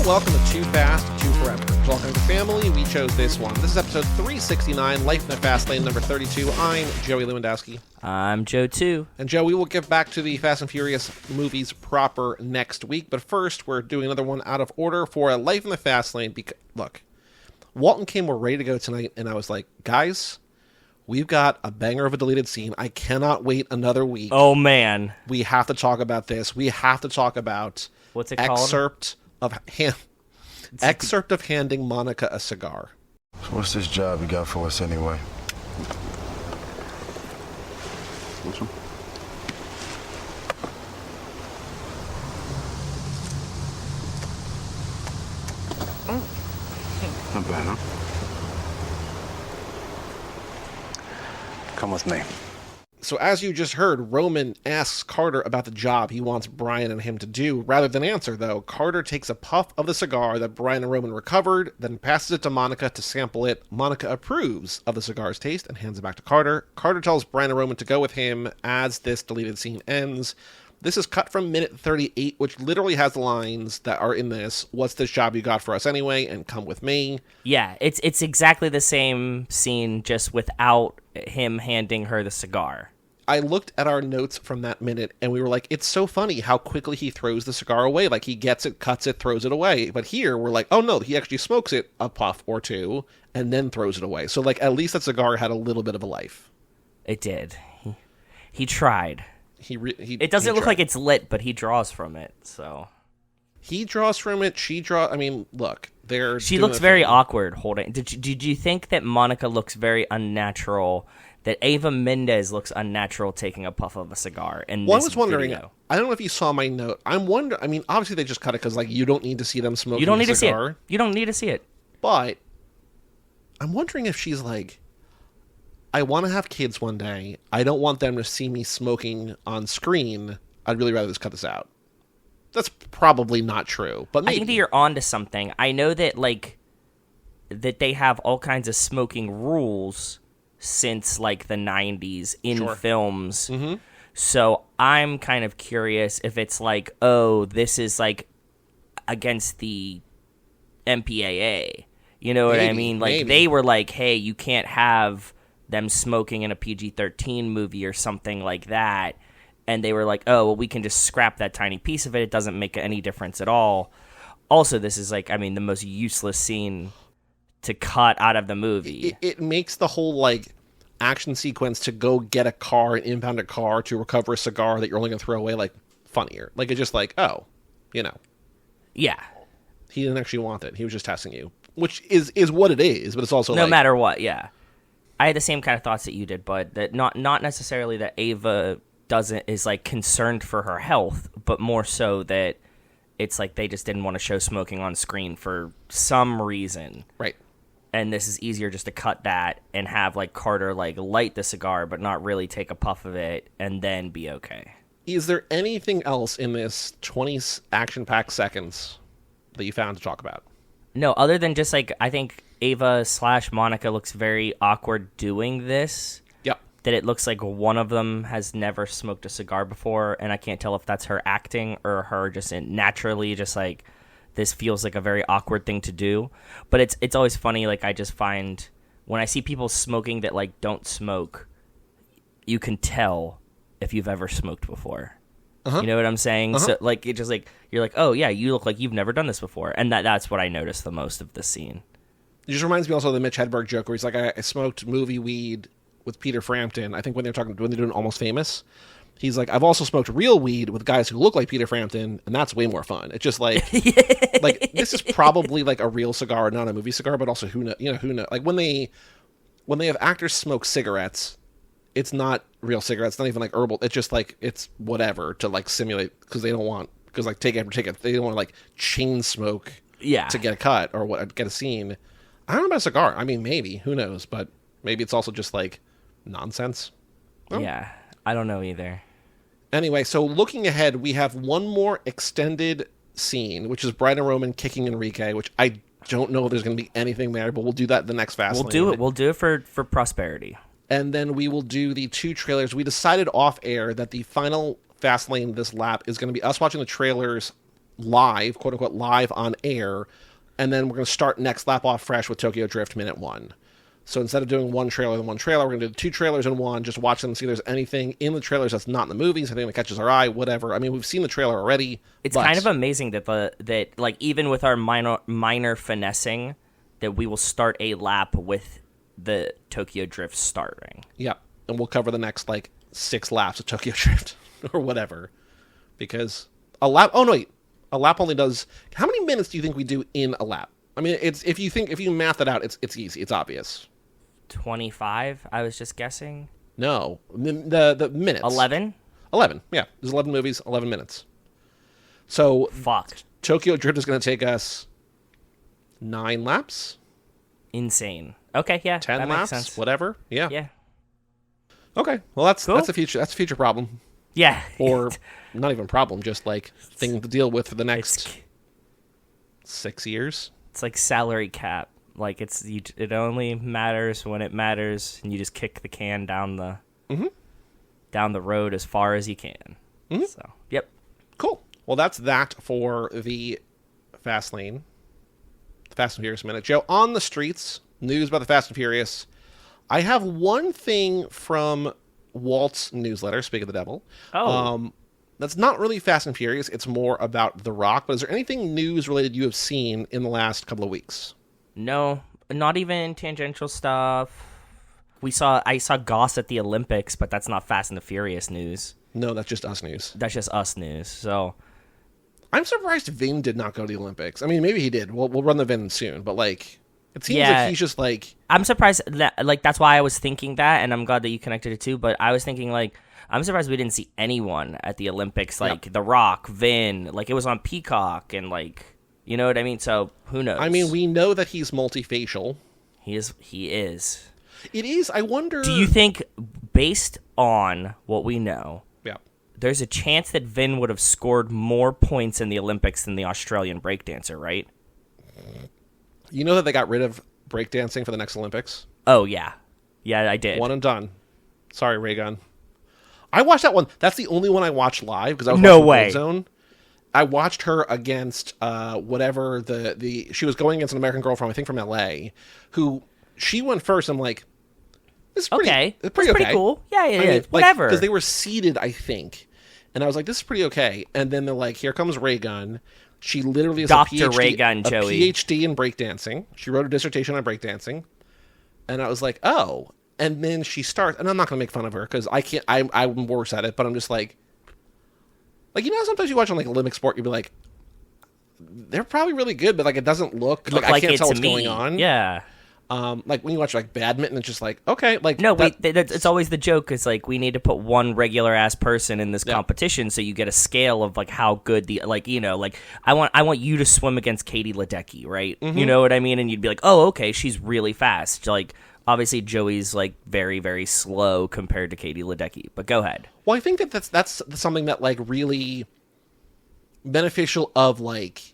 welcome to Too Fast, Too Forever. Welcome to family. We chose this one. This is episode 369, Life in the Fast Lane, number 32. I'm Joey Lewandowski. I'm Joe, too. And Joe, we will get back to the Fast and Furious movies proper next week. But first, we're doing another one out of order for Life in the Fast Lane. Look, Walton came, we're ready to go tonight, and I was like, guys, we've got a banger of a deleted scene. I cannot wait another week. Oh, man. We have to talk about this. We have to talk about... What's it called? Excerpt of handing Monica a cigar. So what's this job you got for us anyway? Which one? Not bad, huh? Come with me. So as you just heard, Roman asks Carter about the job he wants Brian and him to do. Rather than answer, though, Carter takes a puff of the cigar that Brian and Roman recovered, then passes it to Monica to sample it. Monica approves of the cigar's taste and hands it back to Carter. Carter tells Brian and Roman to go with him as this deleted scene ends. This is cut from minute 38, which literally has the lines that are in this. What's this job you got for us anyway? And come with me. Yeah, it's exactly the same scene, just without him handing her the cigar. I looked at our notes from that minute, and we were like, it's so funny how quickly he throws the cigar away. Like, he gets it, cuts it, throws it away. But here, we're like, oh no, he actually smokes it a puff or two, and then throws it away. So, like, at least that cigar had a little bit of a life. It did. He tried. It doesn't look like it's lit, but he draws from it, so... He draws from it, she draws... I mean, look, She looks very awkward holding... Did you think that Monica looks very unnatural, that Eva Mendes looks unnatural taking a puff of a cigar in this I was wondering, video? I don't know if you saw my note. I mean, obviously they just cut it because, like, you don't need to see them smoking You don't need a cigar. to see it. You don't need to see it. But I'm wondering if she's like... I want to have kids one day. I don't want them to see me smoking on screen. I'd really rather just cut this out. That's probably not true, but maybe. I think that you're onto something. I know that, like, that they have all kinds of smoking rules since, like, the 90s in films. Mm-hmm. So I'm kind of curious if it's like, oh, this is, like, against the MPAA. You know what I mean? Like, they were like, hey, you can't have them smoking in a PG-13 movie or something like that, and they were like, oh, well, we can just scrap that tiny piece of it. It doesn't make any difference at all. Also, this is, like, I mean, the most useless scene to cut out of the movie. It makes the whole, like, action sequence to go get a car and impound a car to recover a cigar that you're only going to throw away, like, funnier. Like, it's just like, oh, you know. Yeah. He didn't actually want it. He was just testing you, which is what it is, but it's also no matter what, yeah. I had the same kind of thoughts that you did, but that not necessarily that Ava is like concerned for her health, but more so that it's like they just didn't want to show smoking on screen for some reason. Right. And this is easier just to cut that and have like Carter like light the cigar but not really take a puff of it and then be okay. Is there anything else in this 20 action-packed seconds that you found to talk about? No, other than just like I think Ava/Monica looks very awkward doing this. Yep. That it looks like one of them has never smoked a cigar before, and I can't tell if that's her acting or her just naturally just like this feels like a very awkward thing to do. But it's always funny. Like I just find when I see people smoking that like don't smoke, you can tell if you've ever smoked before. You know what I'm saying? So like it just like you're like, oh yeah, you look like you've never done this before, and that's what I noticed the most of the scene. It just reminds me also of the Mitch Hedberg joke where he's like, I smoked movie weed with Peter Frampton. I think when they're doing Almost Famous, he's like, I've also smoked real weed with guys who look like Peter Frampton, and that's way more fun. It's just like, like this is probably like a real cigar, not a movie cigar, but also who knows? Like when they have actors smoke cigarettes, it's not real cigarettes. It's not even like herbal. It's just like it's whatever to like simulate because they don't want like take it. They don't want to like chain smoke to get a cut or get a scene. I don't know about a cigar. I mean, maybe. Who knows? But maybe it's also just, like, nonsense. Oh. Yeah, I don't know either. Anyway, so looking ahead, we have one more extended scene, which is Brian and Roman kicking Enrique, which I don't know if there's going to be anything there, but we'll do that in the next Fast Lane. We'll do it. We'll do it for prosperity. And then we will do the two trailers. We decided off air that the final Fast Lane this lap is going to be us watching the trailers live, quote unquote, live on air, and then we're going to start next lap off fresh with Tokyo Drift minute 1. So instead of doing one trailer and one trailer, we're going to do 2 trailers in one, just watch them and see if there's anything in the trailers that's not in the movies, anything that catches our eye, whatever. I mean, we've seen the trailer already. It's kind of amazing that like even with our minor finessing, that we will start a lap with the Tokyo Drift starting. Yeah, and we'll cover the next, like, 6 laps of Tokyo Drift or whatever. Because a lap... Oh, no, wait. A lap only does... How many minutes do you think we do in a lap? I mean, it's if you math it out, it's easy. It's obvious. 25, I was just guessing. No, the minutes. 11? 11, yeah. There's 11 movies, 11 minutes. So... Fuck. Tokyo Drift is going to take us 9 laps? Insane. Okay, yeah, 10 that laps? makes sense. Whatever? Yeah. Yeah. Okay, well, that's Cool. a future problem. Yeah. Or not even problem, just, like, thing to deal with for the next 6 years. It's like salary cap. Like it only matters when it matters, and you just kick the can down the road as far as you can. Mm-hmm. So, yep. Cool. Well, that's that for the Fast Lane. The Fast and Furious Minute. Joe, on the streets, news about the Fast and Furious. I have one thing from Walt's newsletter, Speak of the Devil. Oh. That's not really Fast and Furious. It's more about The Rock. But is there anything news related you have seen in the last couple of weeks? No, not even tangential stuff. I saw Goss at the Olympics, but that's not Fast and the Furious news. No, that's just us news. That's just us news. So I'm surprised Vin did not go to the Olympics. I mean, maybe he did. We'll run the Vin soon, but like, it seems like he's just like. I'm surprised that that's why I was thinking that, and I'm glad that you connected it too. But I was thinking like, I'm surprised we didn't see anyone at the Olympics, like The Rock, Vin, like it was on Peacock, and like, you know what I mean. So who knows? I mean, we know that he's multifacial. He is. It is. I wonder. Do you think, based on what we know, yeah, there's a chance that Vin would have scored more points in the Olympics than the Australian breakdancer, right? You know that they got rid of breakdancing for the next Olympics? Oh, yeah. Yeah, I did. One and done. Sorry, Raygun. I watched that one. That's the only one I watched live because I was no watching way. Red Zone. I watched her against whatever she was going against an American girl from, I think, from LA, who she went first. I'm like, this is pretty, okay. It's pretty cool. Yeah, yeah, whatever. Because they were seated, I think. And I was like, this is pretty okay. And then they're like, here comes Raygun. She literally is Dr. a PhD, Raygun, a Joey. PhD in breakdancing. She wrote a dissertation on breakdancing. And I was like, oh. And then she starts, and I'm not going to make fun of her because I can't, I'm worse at it, but I'm just like, you know, sometimes you watch on like Olympic sport, you'd be like, they're probably really good, but like it doesn't look like I can't tell what's going on. Yeah. Like when you watch like badminton, it's just like, okay, like no, it's always the joke. It's like we need to put one regular ass person in this competition, so you get a scale of like how good the like you know like I want you to swim against Katie Ledecky, right? Mm-hmm. You know what I mean? And you'd be like, oh, okay, she's really fast. Like obviously Joey's like very very slow compared to Katie Ledecky, but go ahead. Well, I think that that's something that like really beneficial of like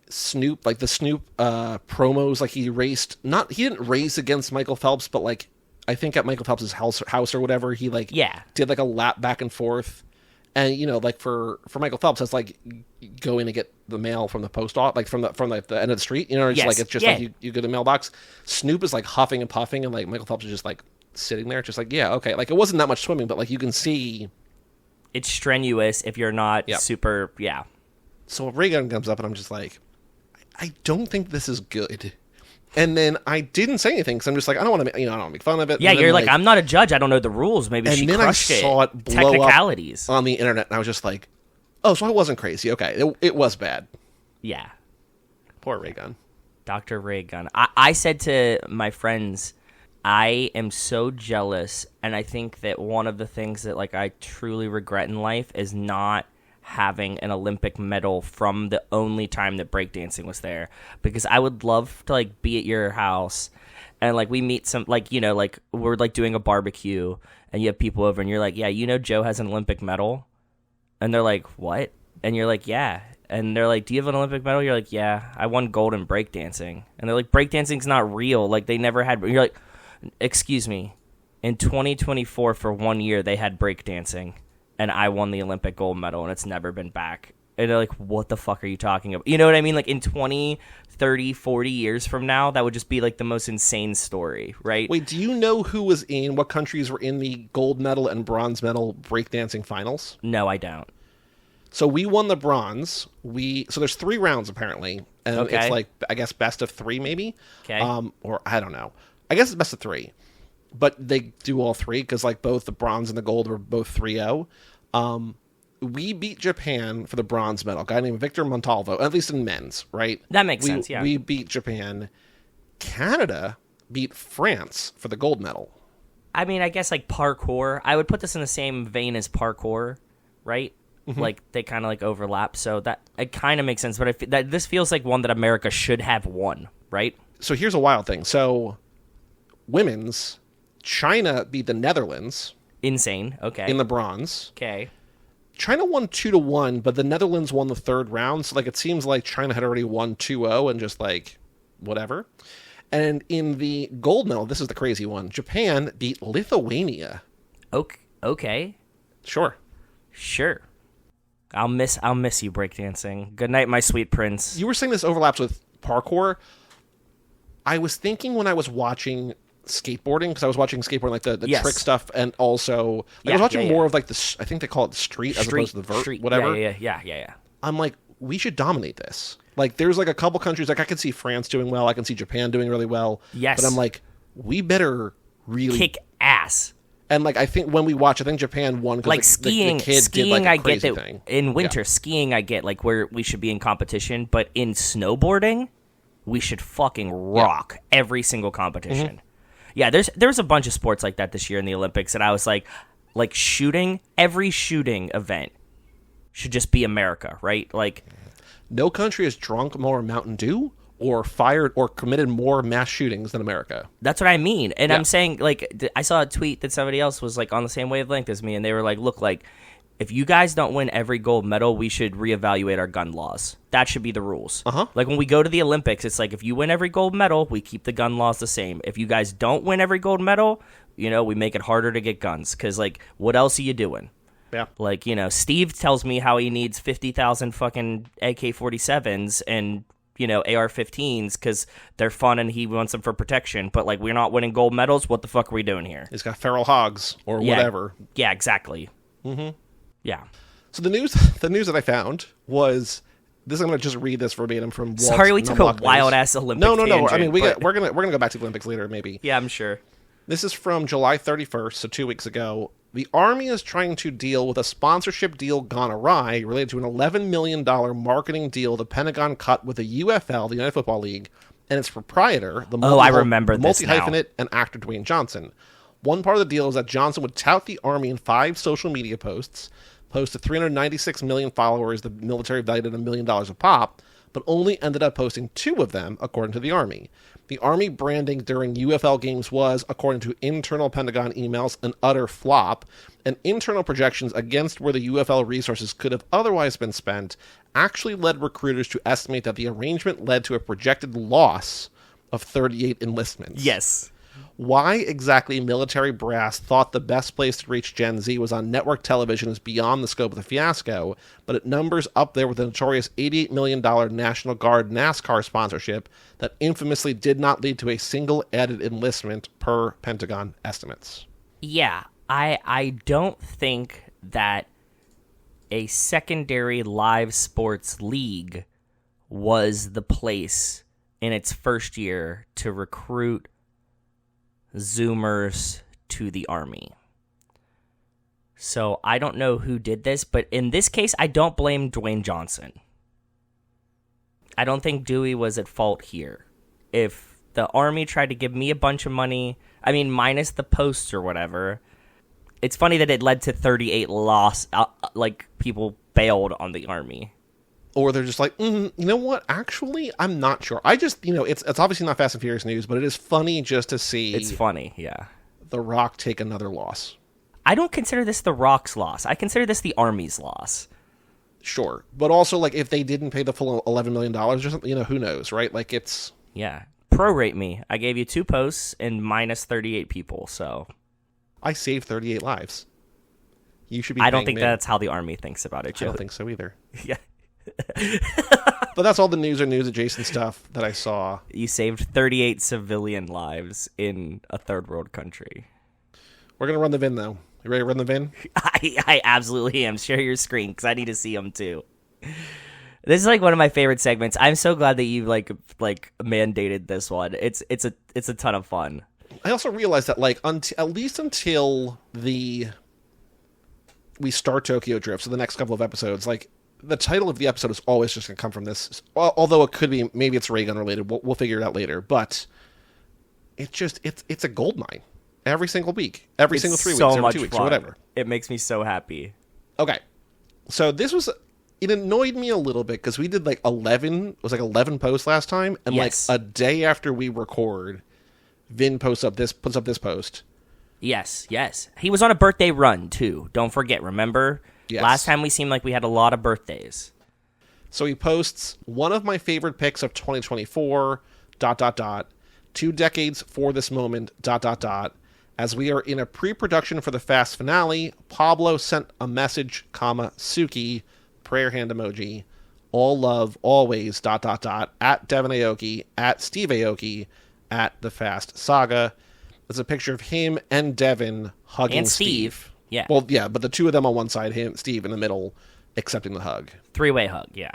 Snoop, like the Snoop promos, like he didn't race against Michael Phelps, but like I think at Michael Phelps' house or whatever, he like did like a lap back and forth, and you know like for Michael Phelps, that's like going to get the mail from the post office, like from the end of the street, you know, it's like it's just like you go to the mailbox. Snoop is like huffing and puffing, and like Michael Phelps is just like sitting there, just like okay, like it wasn't that much swimming, but like you can see it's strenuous if you're not super So Raygun comes up, and I'm just like, I don't think this is good. And then I didn't say anything because I'm just like, I don't want to make fun of it. Yeah, you're like, I'm not a judge. I don't know the rules. Maybe she crushed it. And then I saw it blow Technicalities up on the internet, and I was just like, oh, so I wasn't crazy. Okay, it was bad. Yeah. Poor Raygun. Dr. Raygun. I said to my friends, I am so jealous, and I think that one of the things that like I truly regret in life is not having an Olympic medal from the only time that breakdancing was there, because I would love to like be at your house and like we meet some like, you know, like we're like doing a barbecue and you have people over and you're like, yeah, you know, Joe has an Olympic medal, and they're like, what? And you're like, yeah. And they're like, do you have an Olympic medal? You're like, yeah, I won gold in breakdancing. And they're like, breakdancing's not real, like they never had. You're like, excuse me, in 2024 for 1 year they had breakdancing and I won the Olympic gold medal, and it's never been back. And they're like, what the fuck are you talking about? You know what I mean? Like in 20, 30, 40 years from now, that would just be like the most insane story, right? Wait, do you know what countries were in the gold medal and bronze medal breakdancing finals? No, I don't. So we won the bronze. So there's 3 rounds apparently, and it's like, I guess, best of 3 maybe. Okay. Or I don't know. I guess it's best of 3, but they do all 3 because like both the bronze and the gold were both 3-0. We beat Japan for the bronze medal. A guy named Victor Montalvo, at least in men's, right? That makes sense. Yeah. We beat Japan. Canada beat France for the gold medal. I mean, I guess like parkour. I would put this in the same vein as parkour, right? Mm-hmm. Like they kind of like overlap, so that it kind of makes sense. But this feels like one that America should have won, right? So here's a wild thing. So women's, China beat the Netherlands. Insane. Okay. In the bronze. Okay. China won 2-1, but the Netherlands won the 3rd round. So like it seems like China had already won 2-0 and just like whatever. And in the gold medal, this is the crazy one. Japan beat Lithuania. Okay. Sure. I'll miss you breakdancing. Good night, my sweet prince. You were saying this overlaps with parkour. I was thinking when I was watching skateboarding, because I was watching skateboarding, like the yes. trick stuff, and also I was watching more of like the, I think they call it the street as opposed to the vert, whatever. Yeah. I'm like, we should dominate this. Like, there's like a couple countries, like I can see France doing well, I can see Japan doing really well. Yes. But I'm like, we better really kick ass. And like I think when we watch, I think Japan won because like skiing. The kid skiing, did like a crazy I get that thing. In winter. Skiing, I get like where we should be in competition, but in snowboarding, we should fucking rock every single competition. Mm-hmm. Yeah, there's a bunch of sports like that this year in the Olympics, and I was like shooting. Every shooting event should just be America, right? Like, no country has drunk more Mountain Dew or fired or committed more mass shootings than America. That's what I mean. And I'm saying, like, I saw a tweet that somebody else was, like, on the same wavelength as me, and they were like, look, like, if you guys don't win every gold medal, we should reevaluate our gun laws. That should be the rules. Uh-huh. Like, when we go to the Olympics, it's like, if you win every gold medal, we keep the gun laws the same. If you guys don't win every gold medal, you know, we make it harder to get guns. Because, like, what else are you doing? Yeah. Like, you know, Steve tells me how he needs 50,000 fucking AK-47s and, you know, AR-15s because they're fun and he wants them for protection. But, like, we're not winning gold medals. What the fuck are we doing here? He's got feral hogs or whatever. Yeah, exactly. Mm-hmm. Yeah. So the news that I found was this. I'm going to just read this verbatim from Walt's. Sorry, we took a wild ass Olympic. No. Tangent, I mean, we're gonna go back to the Olympics later, maybe. Yeah, I'm sure. This is from July 31st, so 2 weeks ago. The Army is trying to deal with a sponsorship deal gone awry related to an $11 million marketing deal the Pentagon cut with the UFL, the United Football League, and its proprietor, the I remember this multi-hyphenate and actor Dwayne Johnson. One part of the deal is that Johnson would tout the Army in 5 social media posts, post to 396 million followers the military valued at $1 million a pop, but only ended up posting 2 of them, according to the Army. The Army branding during UFL games was, according to internal Pentagon emails, an utter flop, and internal projections against where the UFL resources could have otherwise been spent actually led recruiters to estimate that the arrangement led to a projected loss of 38 enlistments. Yes. Why exactly military brass thought the best place to reach Gen Z was on network television is beyond the scope of the fiasco, but it numbers up there with the notorious $88 million National Guard NASCAR sponsorship that infamously did not lead to a single added enlistment per Pentagon estimates. Yeah, I don't think that a secondary live sports league was the place in its first year to recruit Zoomers to the Army. So I don't know who did this, but in this case, I don't blame Dwayne Johnson. I don't think Dewey was at fault here. If the Army tried to give me a bunch of money, I mean, minus the posts or whatever, it's funny that it led to 38 loss, like people bailed on the Army. Or they're just like, you know what? Actually, I'm not sure. I just, it's obviously not Fast and Furious news, but it is funny just to see. It's funny, yeah. The Rock take another loss. I don't consider this The Rock's loss. I consider this the Army's loss. Sure. But also, like, if they didn't pay the full $11 million or something, who knows, right? Like, it's... Yeah. Prorate me. I gave you 2 posts and minus 38 people, so... I saved 38 lives. You should be I don't think me. that's how the Army thinks about it, Joe. I don't think so either. Yeah. But that's all the news or news adjacent stuff that I saw. You saved 38 civilian lives in a third world country. We're going to run the VIN, though. You ready to run the VIN? I absolutely am. Share your screen because I need to see them too. This is like one of my favorite segments. I'm so glad that you like mandated this one. It's a ton of fun. I also realized that like at least until we start Tokyo Drift, so the next couple of episodes, like the title of the episode is always just going to come from this. Although it could be, maybe it's Raygun related. We'll figure it out later. But it's a gold mine every single week, every single 3 weeks, every 2 weeks, or whatever. It makes me so happy. Okay, so it annoyed me a little bit because we did like 11 posts last time, and yes. like a day after we record, Vin puts up this post. Yes. He was on a birthday run too. Don't forget. Remember, last time we seemed like we had a lot of birthdays. So he posts one of my favorite picks of 2024. ... 2 decades for this moment. ... As we are in a pre-production for the Fast finale, Pablo sent a message, Suki, prayer hand emoji, all love, always, ... at Devin Aoki, at Steve Aoki, at the Fast Saga. There's a picture of him and Devin hugging and Steve. Yeah. Well, yeah, but the two of them on one side, Steve in the middle, accepting the hug. 3-way hug, yeah.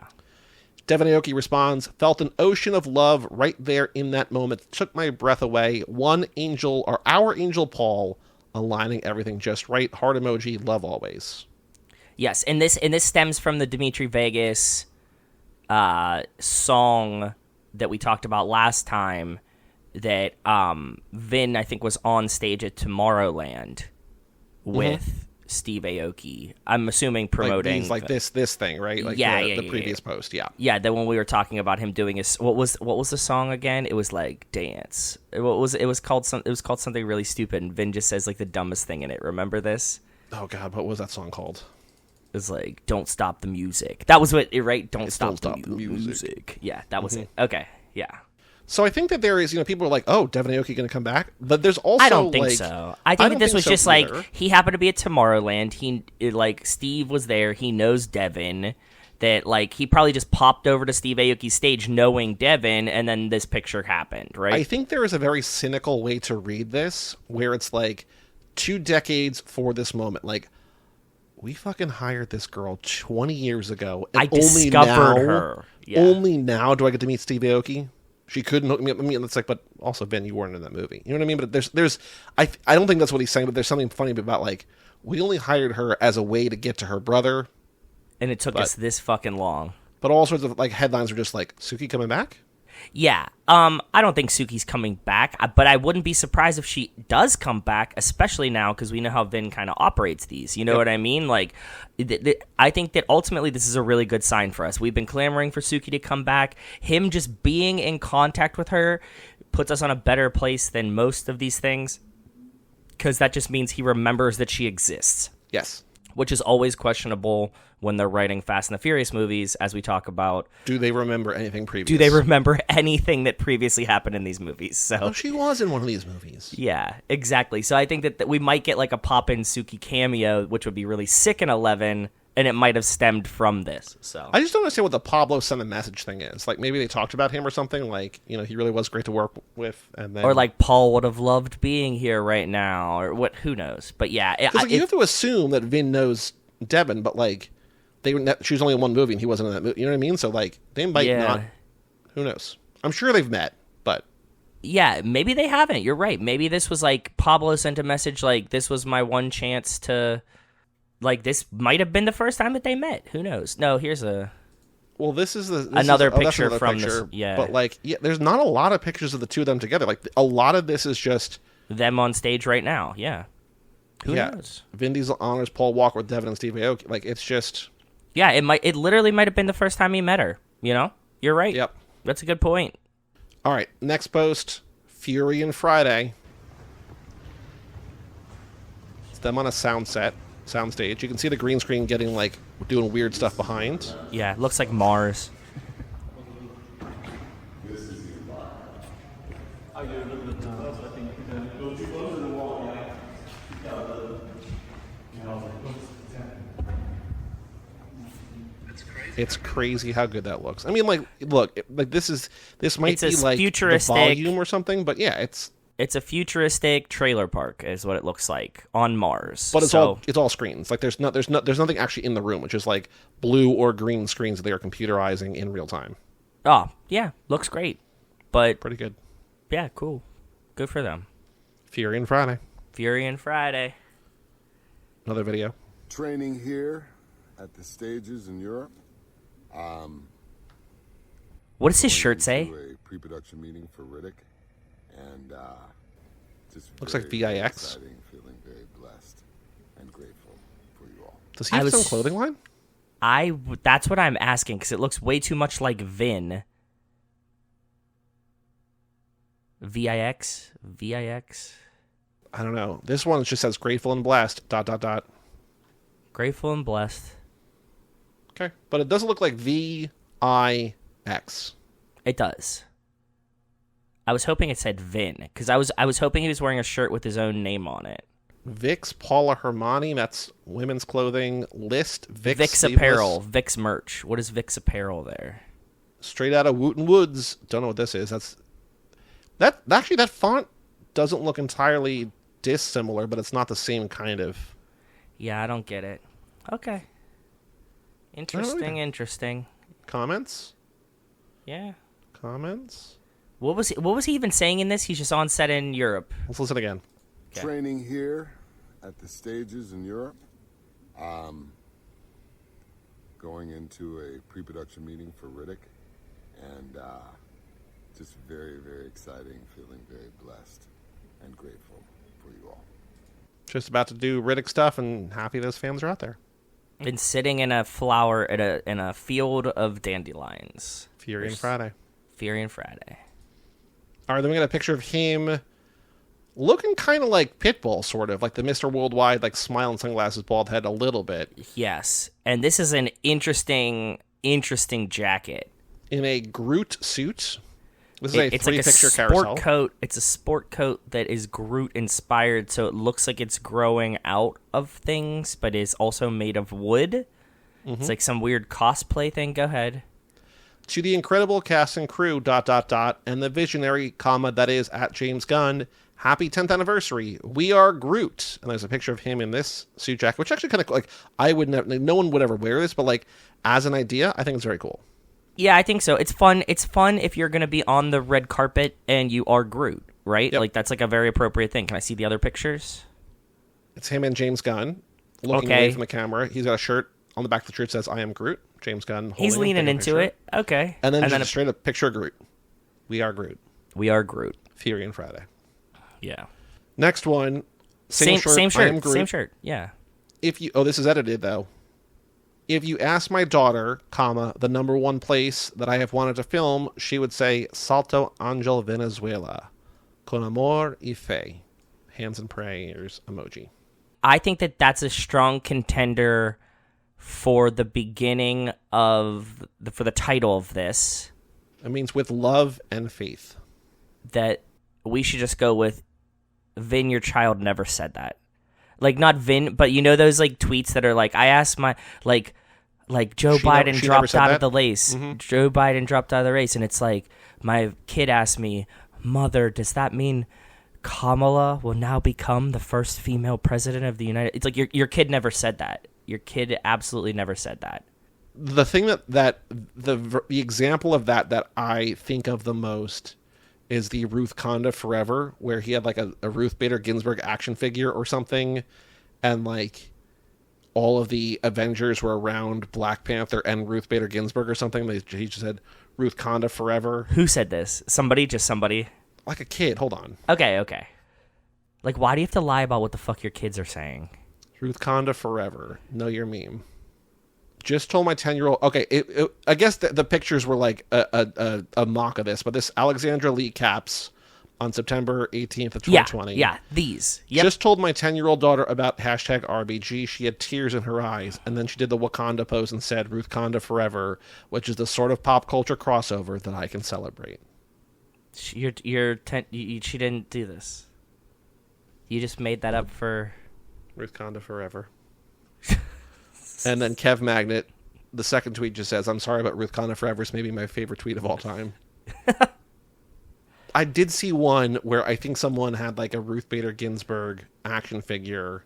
Devin Aoki responds, felt an ocean of love right there in that moment. Took my breath away. Our angel Paul, aligning everything just right. Heart emoji, love always. Yes, and this stems from the Dimitri Vegas song that we talked about last time that Vin, I think, was on stage at Tomorrowland with Steve Aoki. I'm assuming promoting this thing, right? Like the previous post, yeah. Yeah, the one we were talking about him doing is what was the song again? It was like Dance. It was called something really stupid, and Vin just says like the dumbest thing in it. Remember this? Oh god, what was that song called? It was like Don't Stop the Music. That was what it right? Don't stop the music. Yeah, that was it. Okay, yeah. So I think that there is, people are like, oh, Devin Aoki going to come back? But there's also, I don't think so. I think that this was just either. Like, he happened to be at Tomorrowland. Steve was there. He knows Devin. That, like, he probably just popped over to Steve Aoki's stage knowing Devin, and then this picture happened, right? I think there is a very cynical way to read this, where it's like, 2 decades for this moment. Like, we fucking hired this girl 20 years ago, and I discovered her. Yeah. Only now do I get to meet Steve Aoki? She couldn't hook me up. I mean, it's like, but also, Ben, you weren't in that movie. You know what I mean? But I don't think that's what he's saying, but there's something funny about, like, we only hired her as a way to get to her brother. And it took us this fucking long. But all sorts of, like, headlines are just like, Suki coming back? Yeah. I don't think Suki's coming back, but I wouldn't be surprised if she does come back, especially now because we know how Vin kind of operates these. You know what I mean? Like, I think that ultimately this is a really good sign for us. We've been clamoring for Suki to come back. Him just being in contact with her puts us on a better place than most of these things because that just means he remembers that she exists. Yes. Which is always questionable when they're writing Fast and the Furious movies, as we talk about. Do they remember anything previous? Do they remember anything that previously happened in these movies? So she was in one of these movies. Yeah, exactly. So I think that we might get like a pop-in Suki cameo, which would be really sick in 11, and it might have stemmed from this. So I just don't understand what the Pablo sent a message thing is. Like, maybe they talked about him or something. Like, he really was great to work with, and then, or like Paul would have loved being here right now, or what? Who knows? But yeah, you have to assume that Vin knows Devin, but like, she was only in one movie and he wasn't in that movie. You know what I mean? So like, they might not. Who knows? I'm sure they've met, but yeah, maybe they haven't. You're right. Maybe this was like Pablo sent a message like, this was my one chance to. Like, this might have been the first time that they met. Who knows? No, here's a. Well, this is another picture another from picture, this. Yeah, but like, there's not a lot of pictures of the two of them together. Like, a lot of this is just them on stage right now. Yeah. Who knows? Vin Diesel honors Paul Walker with Devin and Steve Aoki. Like, it's just. Yeah, it literally might have been the first time he met her. You're right. Yep, that's a good point. All right, next post, Fury and Friday. It's them on a soundstage. You can see the green screen getting like doing weird stuff behind. Yeah, it looks like Mars. It's crazy. It's crazy how good that looks. I mean, like, look, like this might It's be a like futuristic- the volume or something, but yeah, It's a futuristic trailer park, is what it looks like on Mars. but it's all screens. Like there's nothing actually in the room, which is like blue or green screens that they are computerizing in real time. Oh yeah, looks great, but Pretty good. yeah, cool, good for them. Fury and Friday. Fury and Friday. Another video. Training here at the stages in Europe. What does his shirt say? To a pre-production meeting for Riddick, and just Looks very, like VIX. very exciting, feeling very blessed and grateful for you all. Does he have his own clothing line? That's what I'm asking, because it looks way too much like VIN. VIX? I don't know. This one just says grateful and blessed. ... Grateful and blessed. Okay, but it doesn't look like VIX. It does. I was hoping it said VIN, because I was hoping he was wearing a shirt with his own name on it. Vicks, Paula Hermani, that's women's clothing. List, Vicks sleeveless. Apparel, Vicks merch. What is Vicks Apparel there? Straight out of Wooten Woods. Don't know what this is. Actually, that font doesn't look entirely dissimilar, but it's not the same kind of. Yeah, I don't get it. Okay. Interesting. Comments? Yeah. Comments? What was he even saying in this? He's just on set in Europe. Let's listen again. Okay. Training here at the stages in Europe. Going into a pre-production meeting for Riddick, and just very, very exciting, feeling very blessed and grateful for you all. Just about to do Riddick stuff, and happy those fans are out there. Been sitting in a field of dandelions. Fury and Friday. Fury and Friday. All right, then we got a picture of him looking kind of like Pitbull, sort of like the Mr. Worldwide, like smile and sunglasses, bald head a little bit. Yes, and this is an interesting jacket. In a Groot suit. This is It's three like a picture sport carousel. coat. It's a sport coat that is Groot inspired, so it looks like it's growing out of things, but is also made of wood. Mm-hmm. It's like some weird cosplay thing. Go ahead. To the incredible cast and crew, ... and the visionary, that is at James Gunn. Happy 10th anniversary. We are Groot. And there's a picture of him in this suit jacket, which actually kind of like, I would never, no one would ever wear this, but like as an idea, I think it's very cool. Yeah, I think so. It's fun. It's fun if you're going to be on the red carpet and you are Groot, right? Yep. Like that's like a very appropriate thing. Can I see the other pictures? It's him and James Gunn looking away from the camera. He's got a shirt on the back of the shirt that says "I am Groot." James Gunn. He's leaning into it. Okay. And then just a straight up picture of Groot. We are Groot. We are Groot. Fury and Friday. Yeah. Next one. Same shirt. Same I am shirt. Groot. Same shirt. Yeah. This is edited though. If you ask my daughter, the number one place that I have wanted to film, she would say Salto Angel, Venezuela. Con amor y fe. Hands and prayers emoji. I think that that's a strong contender for the beginning of for the title of this. It means with love and faith. That we should just go with Vin, your child never said that. Like not Vin, but you know those like tweets that are like, I asked my like Joe Biden dropped out of the race. Mm-hmm. Joe Biden dropped out of the race, and it's like my kid asked me, Mother, does that mean Kamala will now become the first female president of the United? It's like your kid never said that. Your kid absolutely never said that. The thing that the example of that I think of the most is the Ruth Conda Forever, where he had like a Ruth Bader Ginsburg action figure or something, and like all of the Avengers were around Black Panther and Ruth Bader Ginsburg or something. He just said Ruth Conda Forever. Who said this? Just somebody? Like a kid. Hold on. Okay. Like, why do you have to lie about what the fuck your kids are saying? Ruth Conda Forever. Know your meme. Just told my 10-year-old. Okay, I guess the pictures were like a mock of this, but this Alexandra Lee Caps on September 18th of 2020. Yeah, these. Yep. Just told my 10-year-old daughter about #RBG. She had tears in her eyes, and then she did the Wakanda pose and said, Ruth Conda Forever, which is the sort of pop culture crossover that I can celebrate. She didn't do this. You just made that up for... Ruth Conda Forever. And then Kev Magnet the second tweet just says, "I'm sorry, but Ruth Conner Forever is maybe my favorite tweet of all time." I did see one where I think someone had like a Ruth Bader Ginsburg action figure.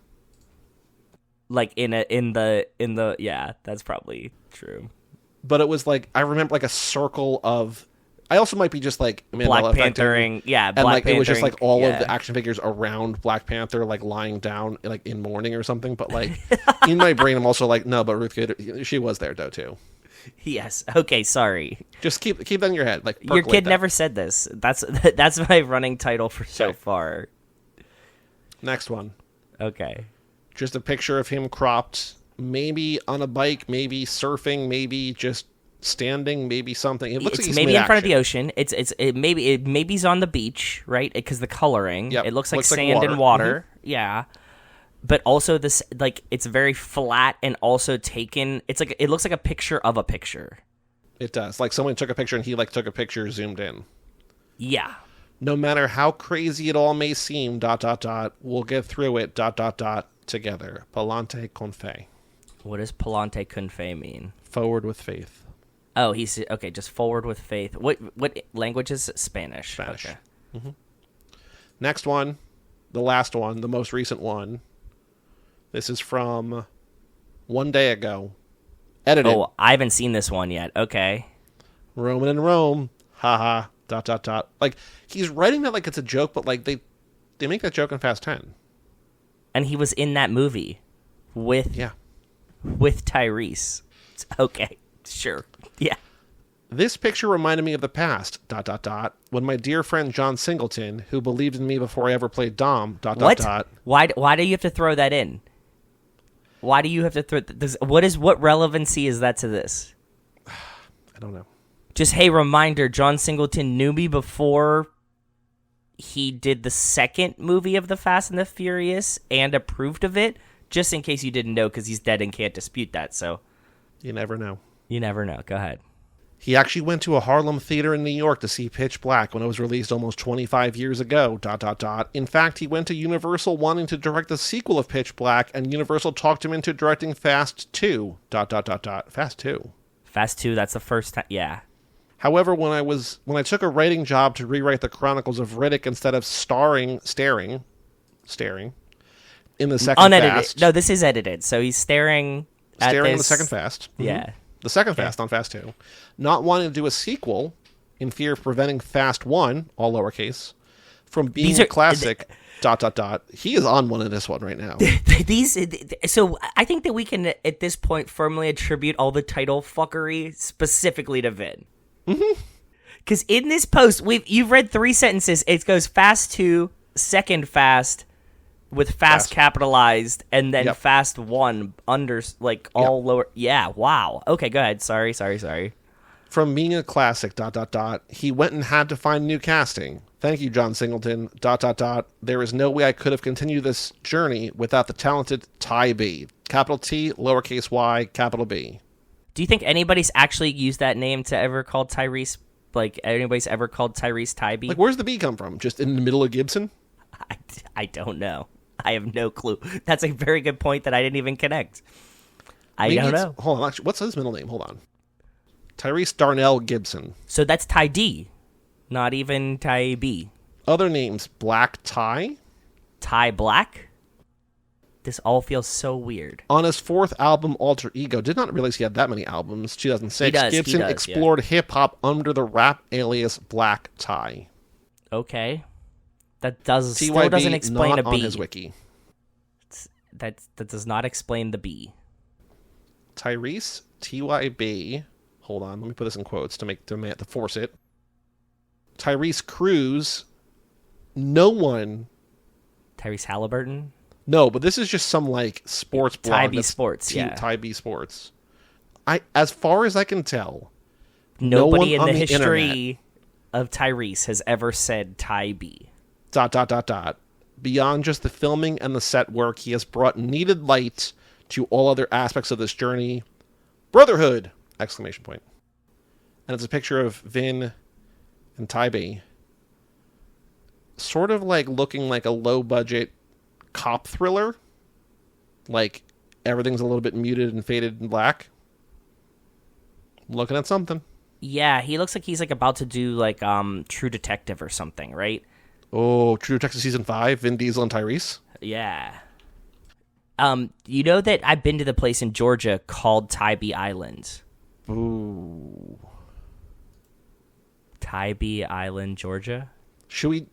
Like in the yeah, that's probably true. But it was like, I remember like a circle of, I also might be just like Black Panthering, yeah, and like it was just like all yeah. of the action figures around Black Panther like lying down like in mourning or something. But like in my brain, I'm also like, no, but Ruth Bader, she was there though too. Yes. Okay. Sorry. Just keep that in your head. Like your kid never said this. That's my running title for so far. Next one. Okay. Just a picture of him cropped, maybe on a bike, maybe surfing, maybe just standing, maybe something. It looks like he's maybe in front of the ocean. Maybe he's on the beach, right? Because the coloring. Yep. It looks like sand and water. Mm-hmm. Yeah. But also this, like, it's very flat and also taken. It's like it looks like a picture of a picture. It does. Like someone took a picture and he like took a picture zoomed in. Yeah. No matter how crazy it all may seem, ... we'll get through it, ... together. Palante con fe. What does palante con fe mean? Forward with faith. Oh, he's okay. Just forward with faith. What language is it? Spanish? Okay. Mm-hmm. Next one, the last one, the most recent one. This is from 1 day ago. Edited. Oh, I haven't seen this one yet. Okay. Roman and Rome. Haha. ... Like he's writing that like it's a joke, but like they make that joke in Fast 10. And he was in that movie with Tyrese. Okay, sure. Yeah. This picture reminded me of the past, ... when my dear friend John Singleton, who believed in me before I ever played Dom, ... What? Why do you have to throw that in? Why do you have to throw this? What relevancy is that to this? I don't know. Just, hey, reminder, John Singleton knew me before he did the second movie of The Fast and the Furious and approved of it, just in case you didn't know, because he's dead and can't dispute that, so. You never know. You never know. Go ahead. He actually went to a Harlem theater in New York to see Pitch Black when it was released almost 25 years ago, ... In fact, he went to Universal wanting to direct the sequel of Pitch Black, and Universal talked him into directing Fast 2, ... Fast 2. Fast 2, that's the first time, yeah. However, when I took a writing job to rewrite the Chronicles of Riddick instead of staring in the second Unedited. Fast. No, this is edited, so he's staring at in the second Fast. Mm-hmm. Yeah. The second Fast on Fast 2. Not wanting to do a sequel in fear of preventing Fast 1, all lowercase, from being a classic... ... He is on one in this one right now. So I think that we can, at this point, firmly attribute all the title fuckery specifically to Vin. Mm-hmm. Because in this post, you've read 3 sentences. It goes Fast 2, second Fast, with fast capitalized, and then Fast 1 under, like, all lower. Yeah, wow. Okay, go ahead. Sorry. From being a classic... He went and had to find new casting. Thank you, John Singleton... There is no way I could have continued this journey without the talented TyB. Capital T, lowercase y, capital B. Do you think anybody's actually used that name to ever call Tyrese? Like, anybody's ever called Tyrese TyB? Like, where's the B come from? Just in the middle of Gibson? I don't know. I have no clue. That's a very good point that I didn't even connect. I don't know. Hold on. Actually, what's his middle name? Hold on. Tyrese Darnell Gibson. So that's Ty D, not even Ty B. Other names: Black Ty. Ty Black? This all feels so weird. On his 4th album, Alter Ego, did not realize he had that many albums, 2006, Gibson explored hip-hop under the rap alias Black Ty. Okay. That still doesn't explain a B. On his wiki. That does not explain the B. Tyrese, TYB, hold on, let me put this in quotes to force it. Tyrese Cruz, no one... Tyrese Halliburton? No, but this is just some like sports blog. TyB Sports, TyB Sports. As far as I can tell, nobody no in the history of Tyrese has ever said TyB. ... Beyond just the filming and the set work, he has brought needed light to all other aspects of this journey. Brotherhood! ! And it's a picture of Vin and TyB. Sort of like looking like a low-budget cop thriller. Like, everything's a little bit muted and faded and black. Looking at something. Yeah, he looks like he's like about to do like True Detective or something, right? Oh, True Detective season 5, Vin Diesel and Tyrese. Yeah. You know that I've been to the place in Georgia called TyB Island. Ooh. TyB Island, Georgia. Should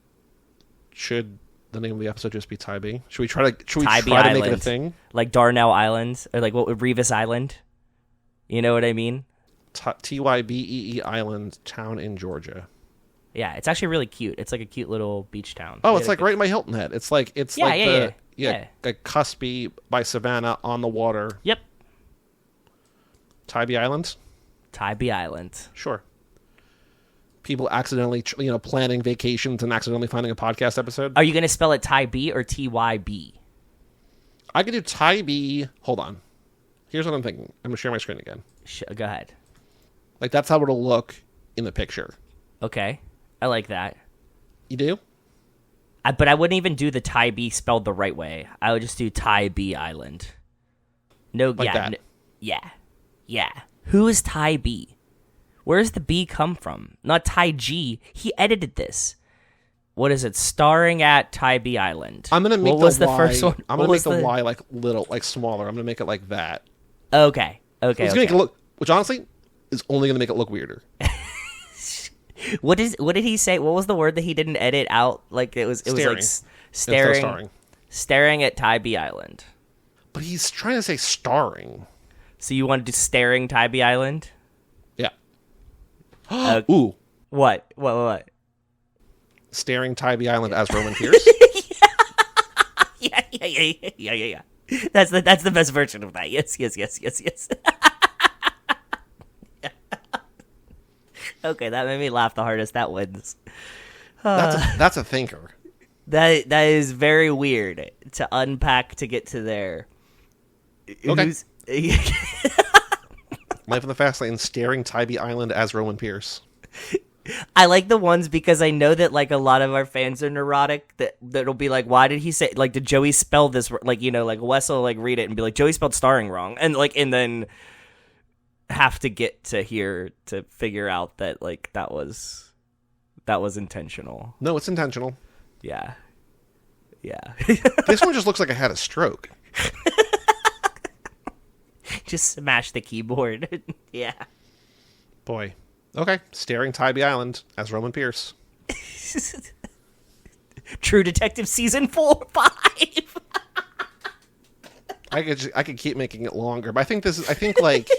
the name of the episode just be TyB? Should we try to make it a thing? Like Darnell Island or like what Revis Island? You know what I mean? TYBEE Island, town in Georgia. Yeah, it's actually really cute. It's like a cute little beach town. Oh, it's like right in my Hilton Head. It's like like Cuspy by Savannah on the water. Yep. TyB Island. TyB Island. Sure. People accidentally, planning vacations and accidentally finding a podcast episode. Are you going to spell it TyB or TYB? I could do TyB. Hold on. Here's what I'm thinking. I'm going to share my screen again. Go ahead. Like, that's how it'll look in the picture. Okay. I like that. You do? But I wouldn't even do the TyB spelled the right way. I would just do TyB Island. No, like that. Yeah. Who is TyB? Where does the B come from? Not TyG. He edited this. What is it? Starring at TyB Island. I'm gonna make the first one? I'm gonna make the Y like little, like smaller. I'm gonna make it like that. Okay. It's gonna make it look, which honestly is only gonna make it look weirder. What did he say? What was the word that he didn't edit out? Like it was like staring at TyB Island. But he's trying to say starring. So you want to do staring TyB Island? Yeah. Ooh. What? Staring TyB Island as Roman Pearce. Yeah. That's the best version of that. Yes. Okay, that made me laugh the hardest. That wins. That's a thinker. That is very weird to unpack to get to there. Okay. Life in the Fast Lane, staring TyB Island as Roman Pearce. I like the ones because I know that like a lot of our fans are neurotic. That'll be like, why did he say, like, did Joey spell this? Like, like Wes will like read it and be like, Joey spelled starring wrong, and then have to get to here to figure out that like that was intentional. No, it's intentional. Yeah. This one just looks like I had a stroke. Just smash the keyboard. Yeah. Boy. Okay. Staring TyB Island as Roman Pearce. True Detective season 4, 5. I could keep making it longer, but I think like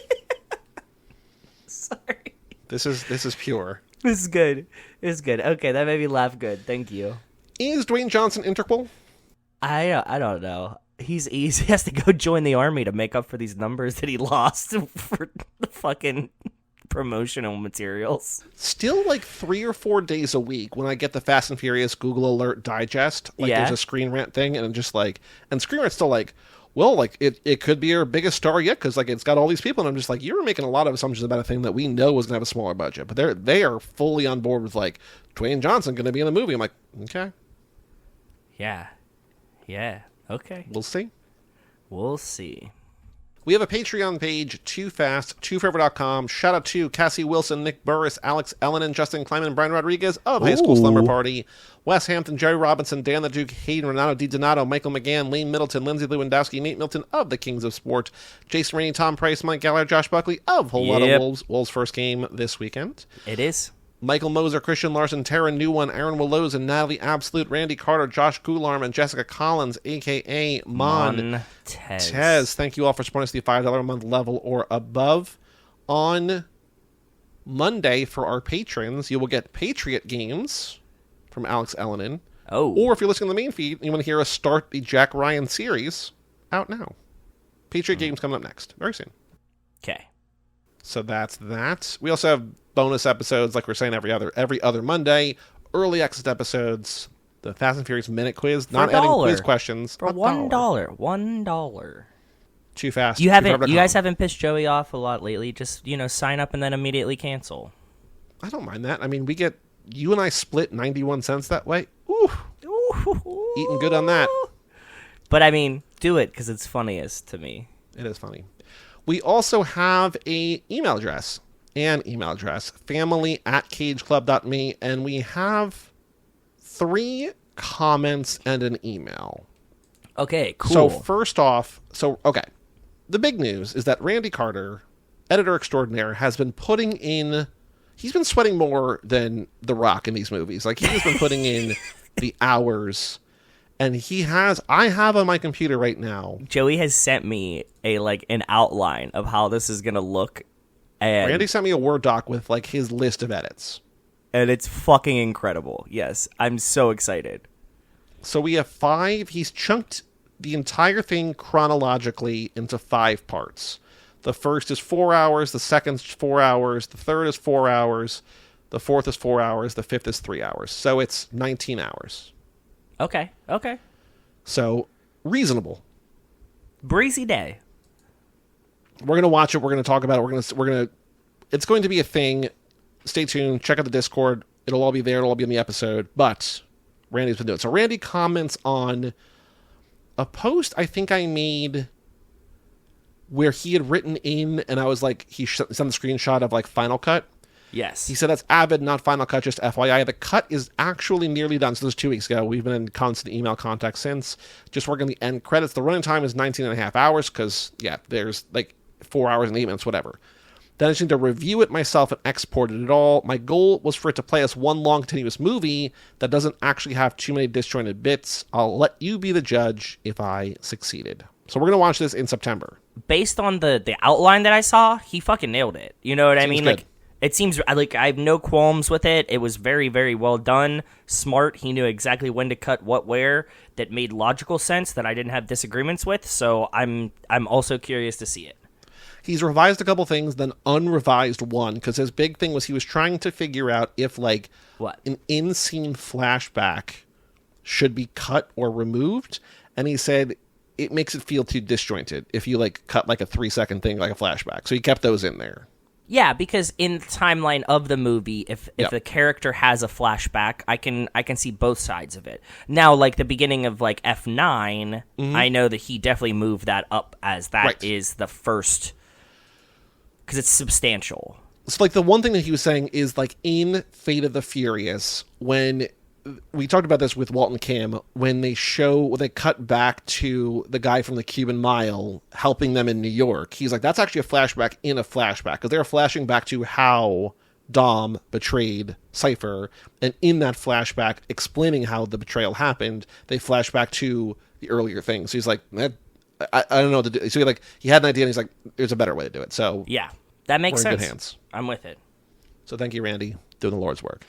Sorry. This is pure. This is good. Okay, that made me laugh good. Thank you. Is Dwayne Johnson integral? I don't know. He has to go join the army to make up for these numbers that he lost for the fucking promotional materials. Still like 3 or 4 days a week when I get the Fast and Furious Google Alert digest, like there's a Screen Rant thing, and just like, and Screen Rant's still like, well, like it could be our biggest star yet because like it's got all these people, and I'm just like, you were making a lot of assumptions about a thing that we know was gonna have a smaller budget, but they are fully on board with like Dwayne Johnson gonna be in the movie. I'm like, okay, yeah, okay, we'll see. We have a Patreon page, Too Fast, TooForever.com. Shout out to Cassie Wilson, Nick Burris, Alex Ellen, Justin Kleiman, Brian Rodriguez of High School Slumber Party, Wes Hampton, Jerry Robinson, Dan the Duke, Hayden Renato DiDonato, Michael McGann, Lane Middleton, Lindsay Lewandowski, Nate Milton of the Kings of Sport, Jason Rainey, Tom Price, Mike Gallagher, Josh Buckley of Whole Lot of Wolves. Wolves' first game this weekend. It is. Michael Moser, Christian Larson, Tara New One, Aaron Willows, and Natalie Absolute, Randy Carter, Josh Gularm, and Jessica Collins, a.k.a. Montez. Thank you all for supporting us at the $5 a month level or above. On Monday, for our patrons, you will get Patriot Games from Alex Ellenin. Oh. Or if you're listening to the main feed and you want to hear us start the Jack Ryan series, out now. Patriot Games coming up next, very soon. Okay. So that's that. We also have bonus episodes, like we're saying, every other Monday. Early access episodes. The Fast and Furious Minute Quiz. Not adding quiz questions. For $1. $1. Too fast. You guys haven't pissed Joey off a lot lately. Just, sign up and then immediately cancel. I don't mind that. I mean, you and I split 91 cents that way. Ooh. Eating good on that. But I mean, do it because it's funniest to me. It is funny. We also have a email address. and email address, family@cageclub.me, and we have 3 comments and an email. Okay, cool. So first off, okay, the big news is that Randy Carter, editor extraordinaire, has been putting in, he's been sweating more than The Rock in these movies. Like, he's been putting in the hours, and I have on my computer right now. Joey has sent me an outline of how this is going to look. And Randy sent me a Word doc with, like, his list of edits. And it's fucking incredible. Yes, I'm so excited. So we have 5. He's chunked the entire thing chronologically into 5 parts. The first is 4 hours, the second's 4 hours, the third is 4 hours, the fourth is 4 hours, the fifth is 3 hours. So it's 19 hours. Okay. So reasonable. Breezy day. We're going to watch it. We're going to talk about it. It's going to be a thing. Stay tuned. Check out the Discord. It'll all be there. It'll all be in the episode. But Randy's been doing it. So Randy comments on a post I think I made where he had written in, and I was like, he sent the screenshot of like Final Cut. Yes. He said that's Avid, not Final Cut, just FYI. The cut is actually nearly done. So this was 2 weeks ago. We've been in constant email contact since. Just working the end credits. The running time is 19 and a half hours because, yeah, there's like 4 hours and 8 minutes, whatever. Then I just need to review it myself and export it all. My goal was for it to play as one long continuous movie that doesn't actually have too many disjointed bits. I'll let you be the judge if I succeeded. So we're going to watch this in September. Based on the outline that I saw, he fucking nailed it. You know what I mean? Good. Like, it seems like I have no qualms with it. It was very, very well done. Smart. He knew exactly when to cut what where. That made logical sense that I didn't have disagreements with. So I'm also curious to see it. He's revised a couple things, then unrevised one, because his big thing was he was trying to figure out if, like, what? An in-scene flashback should be cut or removed, and he said it makes it feel too disjointed if you, like, cut, like, a 3-second thing, like a flashback. So he kept those in there. Yeah, because in the timeline of the movie, if the character has a flashback, I can see both sides of it. Now, like the beginning of like F9, I know that he definitely moved that up as that is the first, because it's substantial. So like the one thing that he was saying is like in Fate of the Furious, when we talked about this with Walt and Kim, when they cut back to the guy from the Cuban Mile helping them in New York, he's like, that's actually a flashback in a flashback, because they're flashing back to how Dom betrayed Cypher, and in that flashback explaining how the betrayal happened, they flash back to the earlier things. So he's like, I don't know what to do. So he had an idea, and he's like, there's a better way to do it. So yeah, that makes sense. We're in good hands. I'm with it. So thank you, Randy, doing the Lord's work.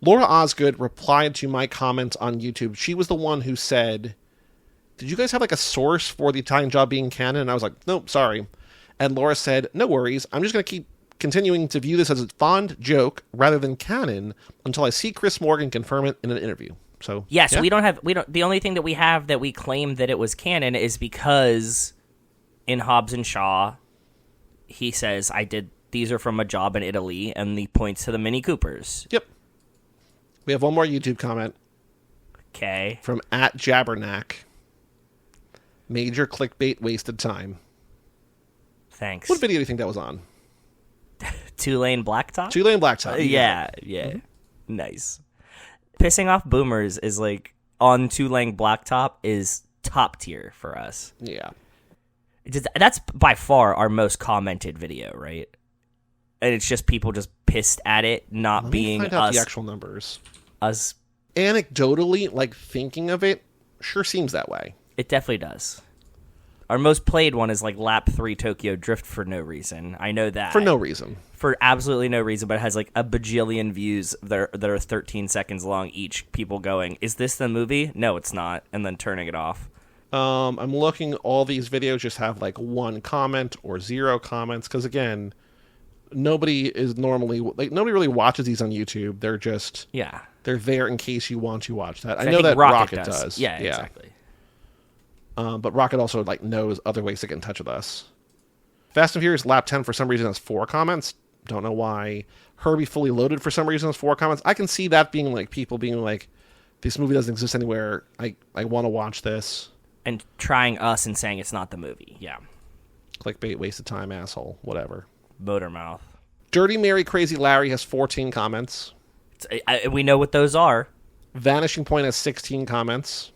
Laura Osgood replied to my comment on YouTube. She was the one who said, did you guys have like a source for the Italian Job being canon? And I was like, nope, sorry. And Laura said, no worries. I'm just going to keep continuing to view this as a fond joke rather than canon until I see Chris Morgan confirm it in an interview. So yes, we don't. The only thing that we have that we claim that it was canon is because in Hobbs and Shaw, he says, these are from a job in Italy, and he points to the Mini Coopers. Yep. We have one more YouTube comment. Okay. From @Jabbernack. Major clickbait wasted time. Thanks. What video do you think that was on? 2-lane blacktop? 2-lane blacktop. Yeah. Mm-hmm. Nice. Pissing off boomers is like on 2-lane blacktop is top tier for us. Yeah. That's by far our most commented video, right? And it's just people just pissed at it not being find out us. The actual numbers. Us. Anecdotally, like thinking of it, sure seems that way. It definitely does. Our most played one is like Lap 3 Tokyo Drift for no reason. I know that. For no reason. For absolutely no reason, but it has like a bajillion views that are 13 seconds long each. People going, is this the movie? No, it's not. And then turning it off. I'm looking, all these videos just have like 1 comment or 0 comments, because again, nobody really watches these on YouTube. They're just they're there in case you want to watch that. I know that Rocket does. Yeah, exactly. But Rocket also like knows other ways to get in touch with us. Fast and Furious Lap 10 for some reason has 4 comments. Don't know why. Herbie Fully Loaded for some reason has 4 comments. I can see that being like people being like, this movie doesn't exist anywhere. I want to watch this. And trying us and saying it's not the movie. Yeah. Clickbait, wasted time, asshole, whatever. Motor mouth. Dirty Mary Crazy Larry has 14 comments. We know what those are. Vanishing Point has 16 comments.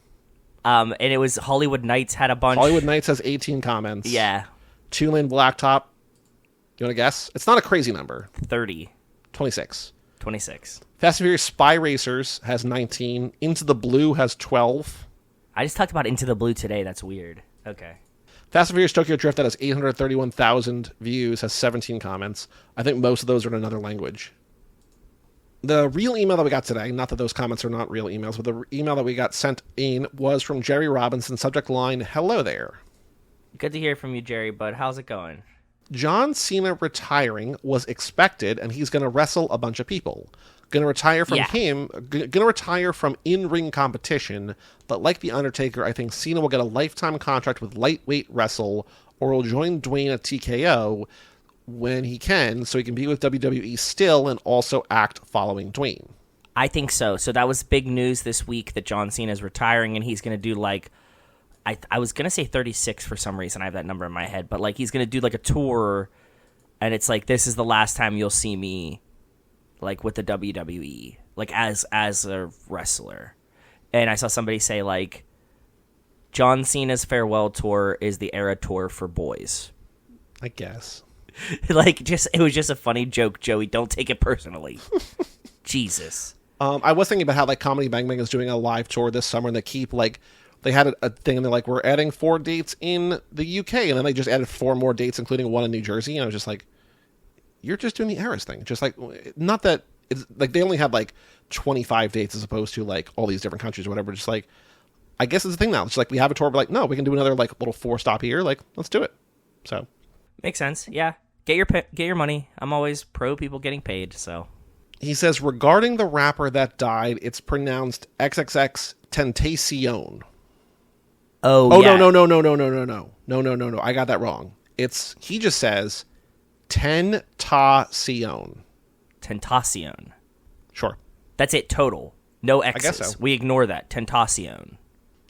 And it was Hollywood Nights had a bunch. Hollywood Nights has 18 comments. Yeah. Two Lane Blacktop. You want to guess? It's not a crazy number. 30. 26. 26. Fast and Furious Spy Racers has 19. Into the Blue has 12. I just talked about Into the Blue today. That's weird. Okay. Fast and Furious Tokyo Drift that has 831,000 views has 17 comments. I think most of those are in another language. The real email that we got today, not that those comments are not real emails, but the email that we got sent in was from Jerry Robinson, subject line, "Hello there. Good to hear from you, Jerry, bud. How's it going? John Cena retiring was expected, and he's going to wrestle a bunch of people. Going to retire from in-ring competition, but like The Undertaker, I think Cena will get a lifetime contract with Lightweight Wrestle, or will join Dwayne at TKO when he can, so he can be with WWE still and also act following Dwayne." I think so. So that was big news this week that John Cena is retiring, and he's going to do like, I was going to say 36 for some reason. I have that number in my head. But like he's going to do like a tour, and it's like, this is the last time you'll see me like with the WWE, like as a wrestler. And I saw somebody say like, John Cena's farewell tour is the era tour for boys. I guess. Like, it was just a funny joke, Joey. Don't take it personally. Jesus. I was thinking about how like Comedy Bang Bang is doing a live tour this summer, and they keep like, they had a thing and they're like, we're adding 4 dates in the UK, and then they just added 4 more dates, including one in New Jersey, and I was just like, you're just doing the Eras thing. Just like, not that it's like they only had like 25 dates as opposed to like all these different countries or whatever. Just like, I guess it's a thing now. It's like we have a tour, but like, no, we can do another like little 4-stop here. Like, let's do it. So makes sense. Yeah. Get your money. I'm always pro people getting paid, so. He says, regarding the rapper that died, it's pronounced XXX Tentacion. Oh, yeah. No. I got that wrong. He just says Tentacion. Tentacion. Sure. That's it total. No X's. I guess so. We ignore that. Tentacion.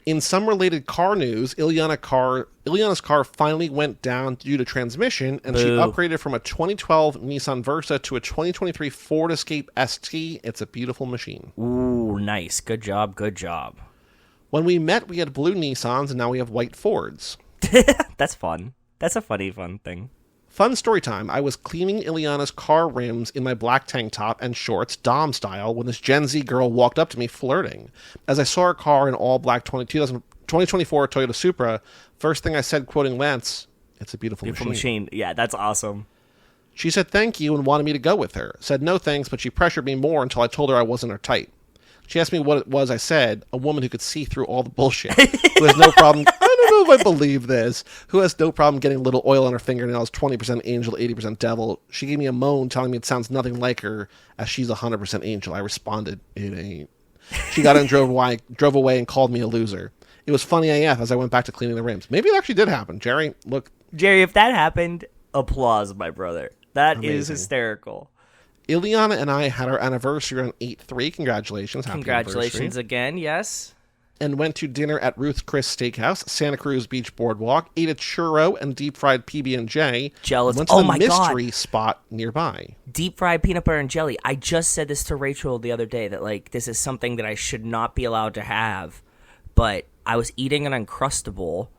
In some related car news, Ileana's car finally went down due to transmission, and she upgraded from a 2012 Nissan Versa to a 2023 Ford Escape ST. It's a beautiful machine. Ooh, nice. Good job. When we met, we had blue Nissans, and now we have white Fords. That's fun. That's a fun thing. Fun story time. I was cleaning Ileana's car rims in my black tank top and shorts, Dom style, when this Gen Z girl walked up to me flirting. As I saw her car in all black 2024 Toyota Supra, first thing I said, quoting Lance, "It's a beautiful machine." Yeah, that's awesome. She said thank you and wanted me to go with her. Said no thanks, but she pressured me more until I told her I wasn't her type. She asked me what it was I said, a woman who could see through all the bullshit, who has no problem, I don't know if I believe this, who has no problem getting a little oil on her fingernails, 20% angel, 80% devil. She gave me a moan telling me it sounds nothing like her, as she's 100% angel. I responded, it ain't. She got in and drove away and called me a loser. It was funny AF as I went back to cleaning the rims. Maybe it actually did happen. Jerry, look. Jerry, if that happened, applause, my brother. That Amazing. is hysterical. Ileana and I had our anniversary on 8/3. Congratulations. Happy Congratulations anniversary. Again, yes. And went to dinner at Ruth Chris Steakhouse, Santa Cruz Beach Boardwalk, ate a churro and deep-fried PB&J. Jealous. Went to the mystery spot nearby. Deep-fried peanut butter and jelly. I just said this to Rachel the other day, that like this is something that I should not be allowed to have. But I was eating an Uncrustable,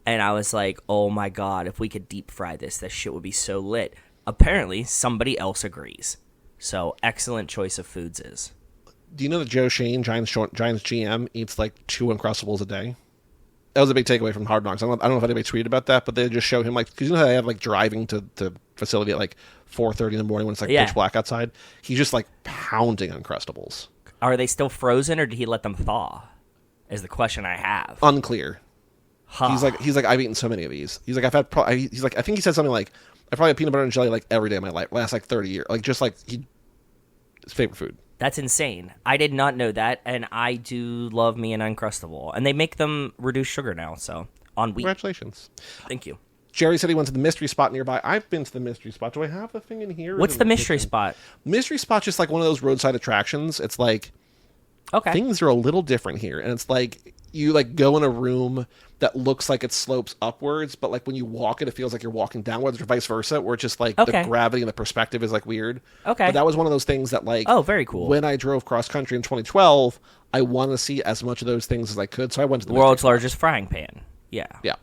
and I was like, oh my God, if we could deep-fry this shit would be so lit. Apparently, somebody else agrees. So, excellent choice of foods is. Do you know that Joe Shane, Giants GM, eats like 2 Uncrustables a day? That was a big takeaway from Hard Knocks. I don't know if anybody tweeted about that, but they just show him like, because you know how they have like driving to the facility at like 4:30 in the morning when it's like pitch black outside? He's just like pounding Uncrustables. Are they still frozen, or did he let them thaw? Is the question I have. Unclear. Huh. He's like I've eaten so many of these. He's like I think he said something like, I probably had peanut butter and jelly like every day of my life, last like 30 years. Like just like his favorite food. That's insane. I did not know that, and I do love me an Uncrustable. And they make them reduced sugar now, so on wheat. Congratulations. Thank you. Jerry said he went to the mystery spot nearby. I've been to the mystery spot. Do I have the thing in here? What's the mystery spot? Mystery spot's just like one of those roadside attractions. It's like okay, things are a little different here, and it's like you like go in a room that looks like it slopes upwards, but like when you walk it feels like you're walking downwards, or vice versa, where it's just like the gravity and the perspective is like weird. Okay. But that was one of those things that like, oh, very cool. When I drove cross country in 2012, I wanted to see as much of those things as I could, so I went to the world's largest frying pan. Yeah. Yeah.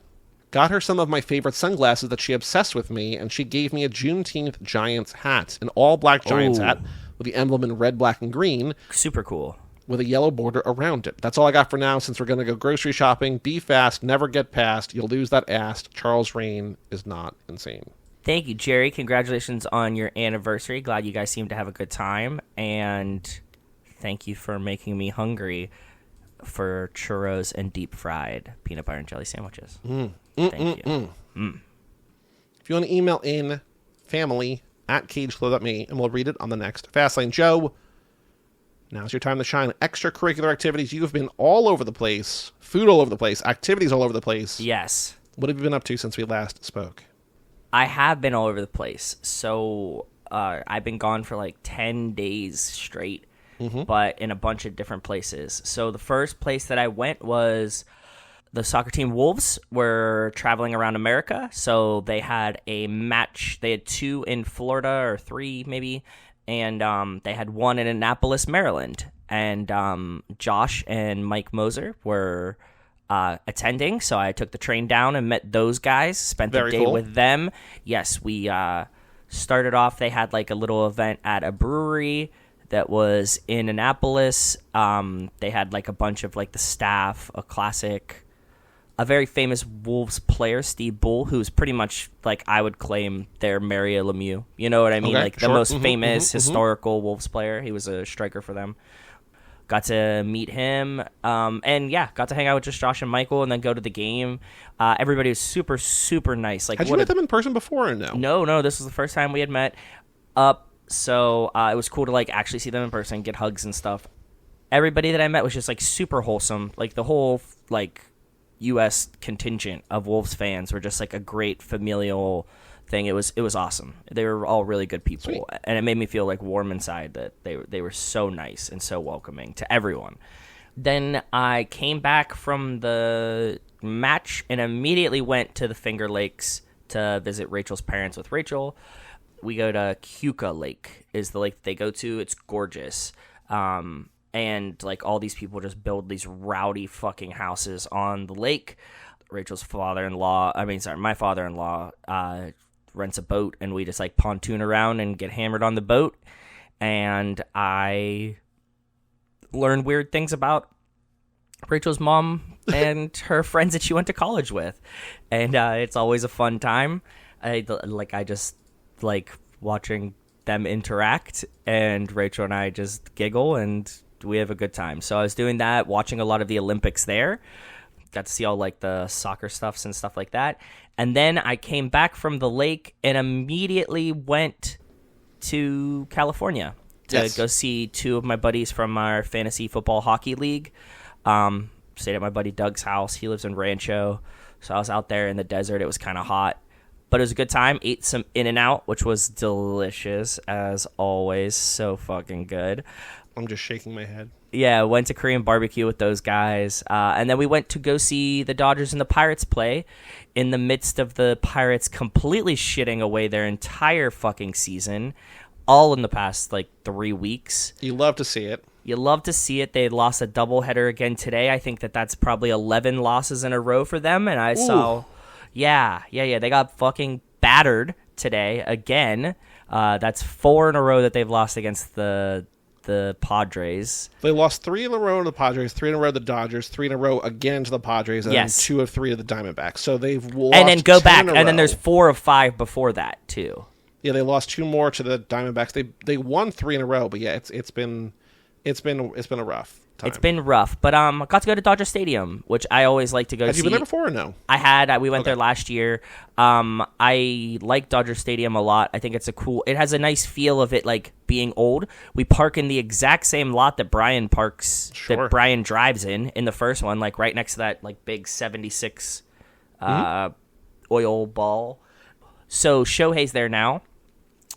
Got her some of my favorite sunglasses that she obsessed with me, and she gave me a Juneteenth Giants hat, an all-black Giants hat with the emblem in red, black, and green. Super cool. With a yellow border around it. That's all I got for now, since we're going to go grocery shopping. Be fast, never get past. You'll lose that ass. Charles Rain is not insane. Thank you, Jerry. Congratulations on your anniversary. Glad you guys seem to have a good time. And thank you for making me hungry for churros and deep fried peanut butter and jelly sandwiches. Thank you. If you want to email in, family@cageflow.me, and we'll read it on the next Fastlane. Joe, now's your time to shine. Extracurricular activities. You have been all over the place. Food all over the place. Activities all over the place. Yes. What have you been up to since we last spoke? I have been all over the place. So I've been gone for like 10 days straight, but in a bunch of different places. So the first place that I went was the soccer team Wolves were traveling around America. So they had a match. They had 2 in Florida, or 3 maybe. And they had 1 in Annapolis, Maryland. And Josh and Mike Moser were attending. So I took the train down and met those guys, spent the day with them. Yes, we started off, they had like a little event at a brewery that was in Annapolis. They had like a bunch of like the staff, a very famous Wolves player, Steve Bull, who's pretty much like I would claim their Mario Lemieux. You know what I mean? Okay, like the most famous historical Wolves player. He was a striker for them. Got to meet him, and yeah, got to hang out with just Josh and Michael, and then go to the game. Everybody was super, super nice. Like, had you met them in person before or no? No, this was the first time we had met. So it was cool to like actually see them in person, get hugs and stuff. Everybody that I met was just like super wholesome. Like the whole like U.S. contingent of Wolves fans were just like a great familial thing. It was awesome. They were all really good people. Sweet. And it made me feel like warm inside that they were so nice and so welcoming to everyone. Then I came back from the match and immediately went to the Finger Lakes to visit Rachel's parents with Rachel. We go to Keuka Lake is the lake that they go to. It's gorgeous. And like all these people just build these rowdy fucking houses on the lake. Rachel's my father-in-law rents a boat, and we just like pontoon around and get hammered on the boat. And I learned weird things about Rachel's mom and her friends that she went to college with. And it's always a fun time. I just like watching them interact, and Rachel and I just giggle and we have a good time. So I was doing that, watching a lot of the Olympics there. Got to see all like the soccer stuffs and stuff like that. And then I came back from the lake and immediately went to California to go see 2 of my buddies from our fantasy football hockey league. Stayed at my buddy Doug's house. He lives in Rancho. So I was out there in the desert. It was kind of hot, but it was a good time. Ate some In-N-Out, which was delicious as always. So fucking good. I'm just shaking my head. Yeah, went to Korean barbecue with those guys. And then we went to go see the Dodgers and the Pirates play in the midst of the Pirates completely shitting away their entire fucking season, all in the past, like, 3 weeks. You love to see it. You love to see it. They lost a doubleheader again today. I think that's probably 11 losses in a row for them. And I saw, yeah. They got fucking battered today again. That's 4 in a row that they've lost against the Padres. They lost 3 in a row to the Padres, 3 in a row to the Dodgers, 3 in a row again to the Padres, and then 2 of 3 to the Diamondbacks. So they've lost and then go back, and then row. There's 4 of 5 before that too. Yeah, they lost 2 more to the Diamondbacks. They won 3 in a row, but yeah, it's been a rough time. It's been rough, but I got to go to Dodger Stadium, which I always like to go see. Have you been there before or no? I had. We went there last year. I like Dodger Stadium a lot. I think it has a nice feel of it, like being old. We park in the exact same lot that Brian parks, that Brian drives in the first one, like right next to that like big 76 oil ball. So Shohei's there now.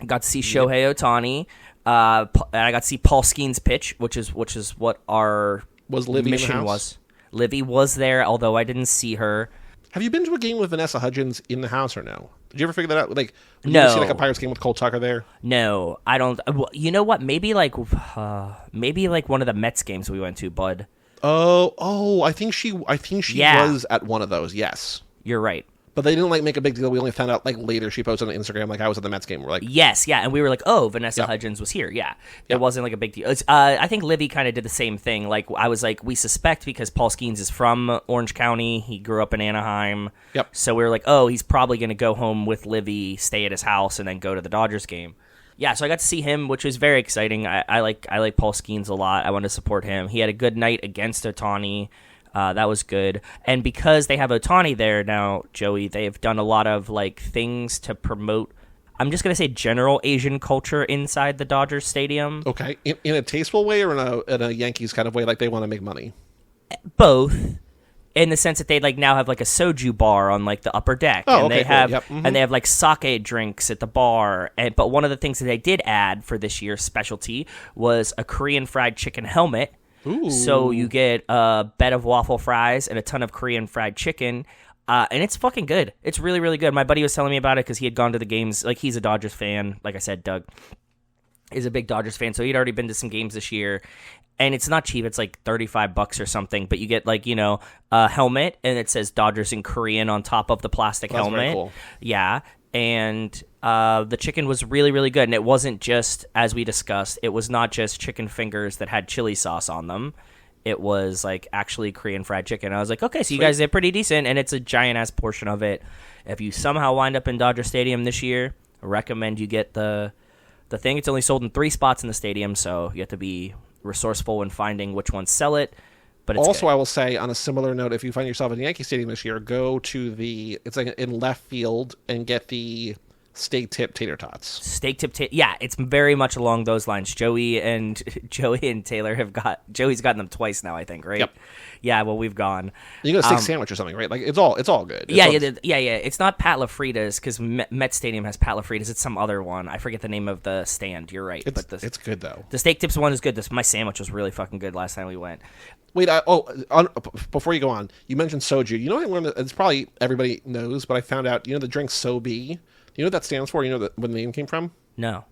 Got to see Shohei Ohtani. And I got to see Paul Skeens pitch, which is what our was living mission in the house? was. Livy was there, although I didn't see her. Have you been to a game with Vanessa Hudgens in the house or no? Did you ever figure that out? Like, did No. you ever see like a Pirates game with Cole Tucker there? No, I don't. Well, you know what? Maybe like one of the Mets games we went to, bud. Oh, I think she was at one of those. Yes, you're right. But they didn't like make a big deal. We only found out like later. She posted on Instagram like I was at the Mets game. We're like, yes, yeah, and we were like, oh, Vanessa Hudgens was here. Yeah, it wasn't like a big deal. I think Livy kind of did the same thing. Like I was like, we suspect because Paul Skeens is from Orange County. He grew up in Anaheim. Yep. So we were like, oh, he's probably going to go home with Livy, stay at his house, and then go to the Dodgers game. Yeah, so I got to see him, which was very exciting. I like Paul Skeens a lot. I want to support him. He had a good night against Ohtani. That was good. And because they have Ohtani there now, Joey, they've done a lot of like things to promote, I'm just going to say general Asian culture inside the Dodgers stadium. Okay. In a tasteful way or in a Yankees kind of way, like they want to make money? Both. In the sense that they like now have like a soju bar on like the upper deck, and they have and they have like sake drinks at the bar. But one of the things that they did add for this year's specialty was a Korean fried chicken helmet. Ooh. So you get a bed of waffle fries and a ton of Korean fried chicken, and it's fucking good. It's really, really good. My buddy was telling me about it because he had gone to the games. Like he's a Dodgers fan. Like I said, Doug is a big Dodgers fan, so he'd already been to some games this year. And it's not cheap. It's like $35 or something. But you get like, you know, a helmet and it says Dodgers in Korean on top of the plastic helmet. Very cool. Yeah. And the chicken was really, really good. And it wasn't just, as we discussed, it was not just chicken fingers that had chili sauce on them. It was like actually Korean fried chicken. I was like, okay, so you guys did pretty decent. And it's a giant ass portion of it. If you somehow wind up in Dodger Stadium this year, I recommend you get the thing. It's only sold in 3 spots in the stadium. So you have to be resourceful in finding which ones sell it, but it's also good. I will say on a similar note, if you find yourself in Yankee Stadium this year, go to it's like in left field and get the steak tip tater tots. Yeah, it's very much along those lines. Joey and Taylor Joey's gotten them twice now, I think, right? Yep. Yeah, well, we've gone. You get a steak sandwich or something, right? Like it's all good. Yeah. It's not Pat LaFrida's because Met Stadium has Pat LaFrida's. It's some other one. I forget the name of the stand. You're right, it's good though. The steak tips one is good. My sandwich was really fucking good last time we went. Wait, before you go on, you mentioned soju. You know what I learned? It's probably everybody knows, but I found out. You know the drink SoBe. You know what that stands for? You know where the name came from? No.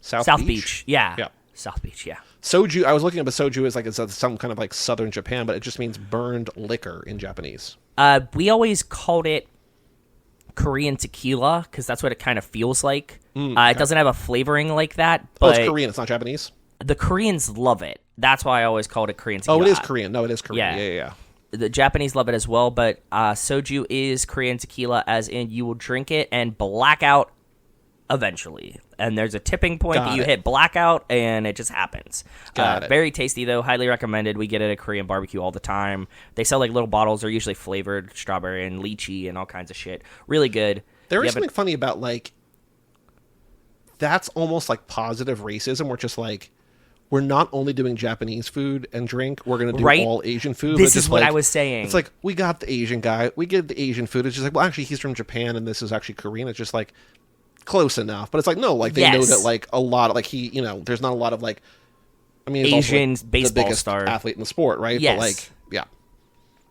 South Beach. Yeah. South Beach. Yeah. Soju. I was looking up a soju is like it's some kind of like southern Japan, but it just means burned liquor in Japanese. We always called it Korean tequila because that's what it kind of feels like. Okay. It doesn't have a flavoring like that. But it's Korean. It's not Japanese. The Koreans love it. That's why I always called it Korean tequila. Oh, it is Korean. No, it is Korean. Yeah. The Japanese love it as well, but soju is Korean tequila, as in you will drink it and black out eventually. And there's a tipping point that you hit blackout, and it just happens. Got it. Very tasty, though. Highly recommended. We get it at Korean barbecue all the time. They sell like little bottles. They're usually flavored strawberry and lychee and all kinds of shit. Really good. There is something funny about like that's almost like positive racism. We're just like, we're not only doing Japanese food and drink, we're going to do all Asian food. This is what I was saying. It's like, we got the Asian guy, we get the Asian food. It's just like, well, actually, he's from Japan, and this is actually Korean. It's just like, close enough. But it's like, no, like, they know that, like, a lot of, like, there's not a lot of, like, I mean, Asian also, like, baseball the biggest star athlete in the sport, right? Yes. But, like, yeah.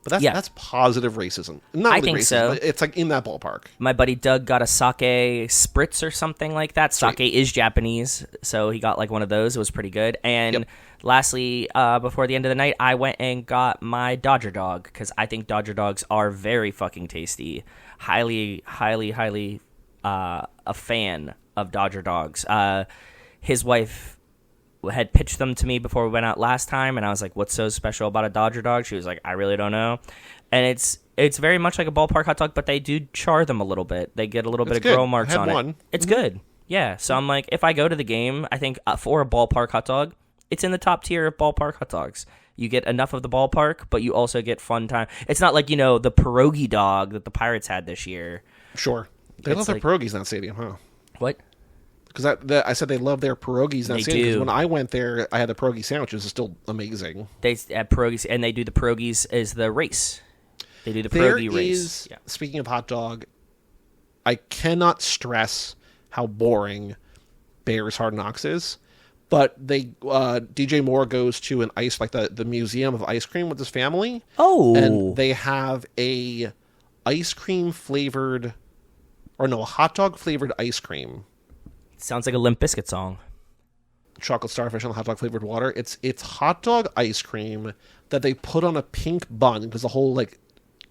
But that's positive racism. Not really I think racism, so. But it's like in that ballpark. My buddy Doug got a sake spritz or something like that. Sake is Japanese, so he got like one of those. It was pretty good. And lastly, before the end of the night, I went and got my Dodger dog because I think Dodger dogs are very fucking tasty. Highly, highly, highly a fan of Dodger dogs. His wife had pitched them to me before we went out last time, and I was like, what's so special about a Dodger dog? She was like, I really don't know. And it's very much like a ballpark hot dog, but they do char them a little bit. They get a little bit of grill marks on it. It's good. Yeah, so I'm like, if I go to the game, I think for a ballpark hot dog, it's in the top tier of ballpark hot dogs. You get enough of the ballpark, but you also get fun time. It's not like, the pierogi dog that the Pirates had this year. Sure. They love their pierogies in that stadium, huh? What? Because I said they love their pierogies in that stadium. Because when I went there, I had the pierogi sandwiches. It's still amazing. They have pierogies, and they do the pierogies as the race. They do the pierogi race. Speaking of hot dog, I cannot stress how boring Bears Hard Knocks is. But they DJ Moore goes to an the museum of ice cream with his family. Oh, and they have a ice cream flavored, or no, a hot dog flavored ice cream. Sounds like a Limp Bizkit song. Chocolate starfish on hot dog flavored water. It's hot dog ice cream that they put on a pink bun because the whole like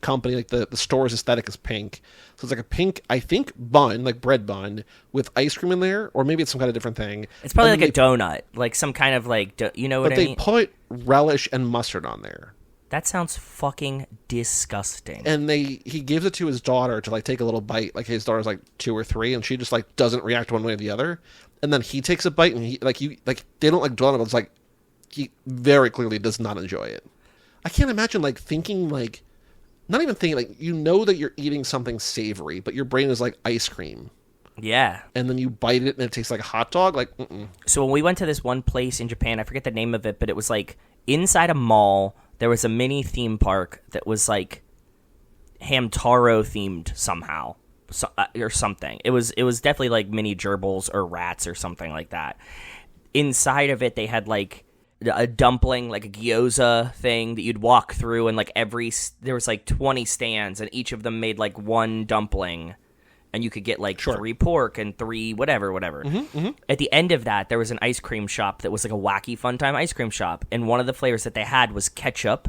company, like the store's aesthetic is pink. So it's like a pink, I think, bun, like bread bun with ice cream in there, or maybe it's some kind of different thing. It's probably like a donut, like some kind of like you know what I mean. But they put relish and mustard on there. That sounds fucking disgusting. And he gives it to his daughter to like take a little bite. Like his daughter's like 2 or 3, and she just like doesn't react one way or the other. And then he takes a bite, and they don't like dwell on it, but it's like he very clearly does not enjoy it. I can't imagine like thinking like, not even thinking like, you know that you're eating something savory, but your brain is like ice cream. Yeah. And then you bite it and it tastes like a hot dog. Like, So when we went to this one place in Japan, I forget the name of it, but it was like inside a mall. There was a mini theme park that was like Hamtaro themed somehow, or something. It was definitely like mini gerbils or rats or something like that. Inside of it, they had like a dumpling, like a gyoza thing that you'd walk through, and like there was like 20 stands, and each of them made like one dumpling. And you could get like 3 pork and 3 whatever. At the end of that, there was an ice cream shop that was like a wacky fun time ice cream shop. And one of the flavors that they had was ketchup.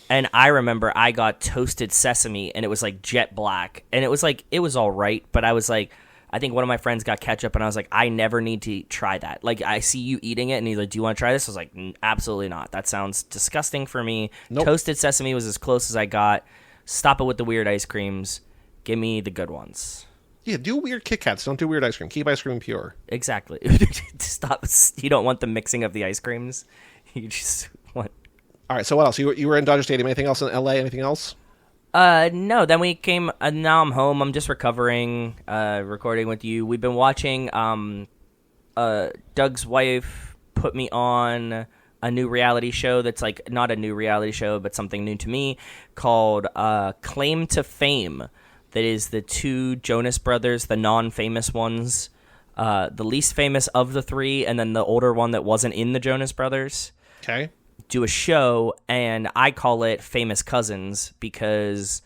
And I remember I got toasted sesame, and it was like jet black. And it was all right. But I was like, I think one of my friends got ketchup, and I was like, I never need to try that. Like, I see you eating it, and he's like, do you want to try this? I was like, absolutely not. That sounds disgusting for me. Nope. Toasted sesame was as close as I got. Stop it with the weird ice creams. Give me the good ones. Yeah, do weird Kit Kats. Don't do weird ice cream. Keep ice cream pure. Exactly. Stop. You don't want the mixing of the ice creams. You just want... All right, so what else? You were in Dodger Stadium. Anything else in L.A.? Anything else? No. Then we came... now I'm home. I'm just recovering, recording with you. We've been watching... Doug's wife put me on a new reality show that's like not a new reality show, but something new to me, called Claim to Fame. That is the 2 Jonas Brothers, the non-famous ones, the least famous of the 3, and then the older one that wasn't in the Jonas Brothers. Okay. Do a show, and I call it Famous Cousins because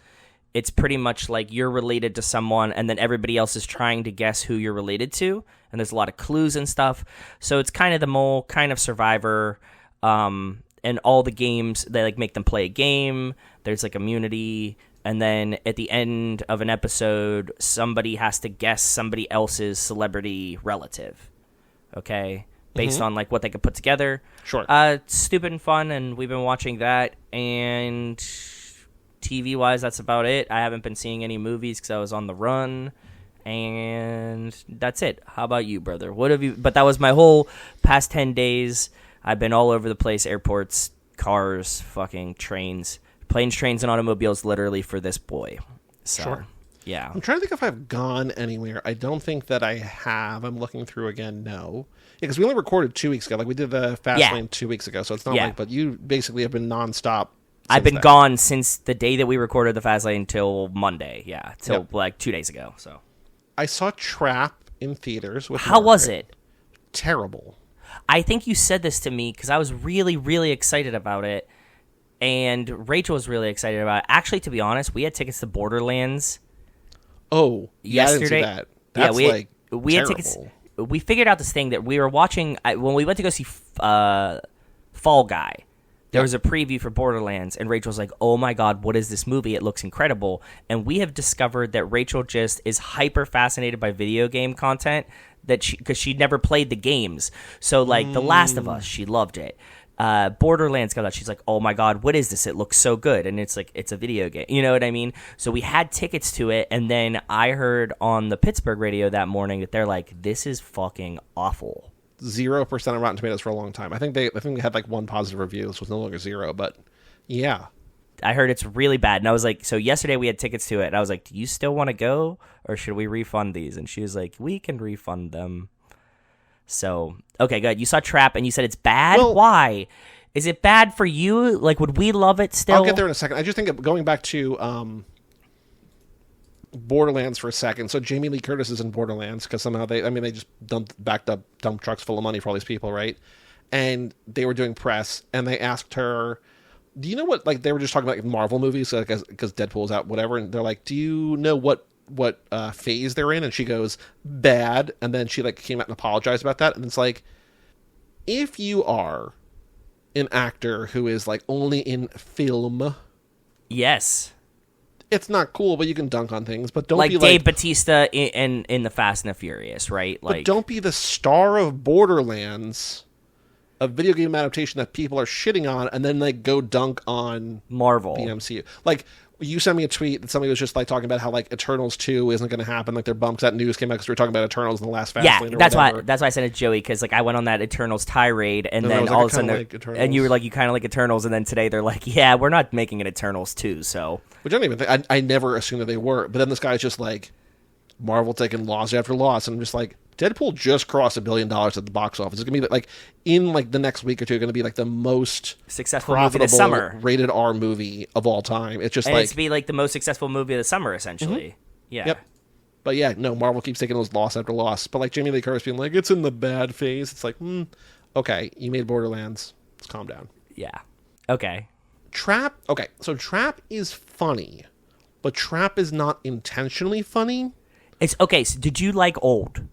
it's pretty much like you're related to someone, and then everybody else is trying to guess who you're related to, and there's a lot of clues and stuff. So it's kind of the mole, kind of Survivor, and all the games, they like make them play a game. There's like immunity. And then at the end of an episode, somebody has to guess somebody else's celebrity relative, okay? Based on, like, what they could put together. Sure. Stupid and fun, and we've been watching that. And TV-wise, that's about it. I haven't been seeing any movies because I was on the run. And that's it. How about you, brother? What have you... But that was my whole past 10 days. I've been all over the place. Airports, cars, fucking trains. Planes, trains, and automobiles, literally, for this boy. So, sure. Yeah. I'm trying to think if I've gone anywhere. I don't think that I have. I'm looking through again. No. Yeah, because we only recorded 2 weeks ago. Like, we did the Fast Lane 2 weeks ago, so it's not like... But you basically have been nonstop. I've been gone since the day that we recorded the Fast Lane till Monday. Yeah, till like 2 days ago. So I saw Trap in theaters. With How was it? Terrible. I think you said this to me because I was really, really excited about it. And Rachel was really excited about it. Actually, to be honest, we had tickets to Borderlands. Oh, yesterday. I didn't see that. That's we had tickets. We figured out this thing that we were watching when we went to go see Fall Guy. There was a preview for Borderlands, and Rachel was like, "Oh my god, what is this movie? It looks incredible." And we have discovered that Rachel just is hyper fascinated by video game content because she'd never played the games. So like The Last of Us, she loved it. Borderlands got out. She's like, "Oh my god, what is this? It looks so good." And it's like, it's a video game. You know what I mean? So we had tickets to it, and then I heard on the Pittsburgh radio that morning that they're like, "This is fucking awful." 0% on Rotten Tomatoes for a long time. I think they had like 1 positive review. This was no longer 0, but yeah. I heard it's really bad. And I was like, so yesterday we had tickets to it, and I was like, "Do you still want to go, or should we refund these?" And she was like, "We can refund them." So, okay, good. You saw Trap, and you said it's bad? Well, why? Is it bad for you? Like, would we love it still? I'll get there in a second. I just think going back to Borderlands for a second. So Jamie Lee Curtis is in Borderlands because somehow they just backed up dump trucks full of money for all these people, right? And they were doing press, and they asked her, do you know what, like, they were just talking about Marvel movies, because Deadpool's out, whatever, and they're like, do you know what phase they're in? And she goes, bad, and then she, like, came out and apologized about that, and it's like, if you are an actor who is, like, only in film... Yes. It's not cool, but you can dunk on things, but don't like be Dave Bautista in the Fast and the Furious, right? Like, but don't be the star of Borderlands, a video game adaptation that people are shitting on, and then like go dunk on Marvel, the MCU. Like, you sent me a tweet that somebody was just like talking about how like Eternals 2 isn't going to happen. Like, their bumps, that news came out because we were talking about Eternals in the last Fast Lane or that's whatever. why I sent it to Joey, because like I went on that Eternals tirade, and then all of a sudden and you were like, you kind of like Eternals, and then today they're like, yeah, we're not making an Eternals 2, so. Which I don't even think, I never assumed that they were, but then this guy's just like, Marvel taking loss after loss, and I'm just like, Deadpool just crossed $1 billion at the box office. It's gonna be like in like the next week or two, going to be like the most successful movie this summer, rated R movie of all time. It's just, and like, it's to be like the most successful movie of the summer, essentially. Mm-hmm. Yeah. Yep. But yeah, no, Marvel keeps taking those loss after loss. But like Jamie Lee Curtis being like, it's in the bad phase. It's like, okay, you made Borderlands. Let's calm down. Yeah. Okay. Trap. Okay, so Trap is funny, but Trap is not intentionally funny. It's okay. So did you like Old?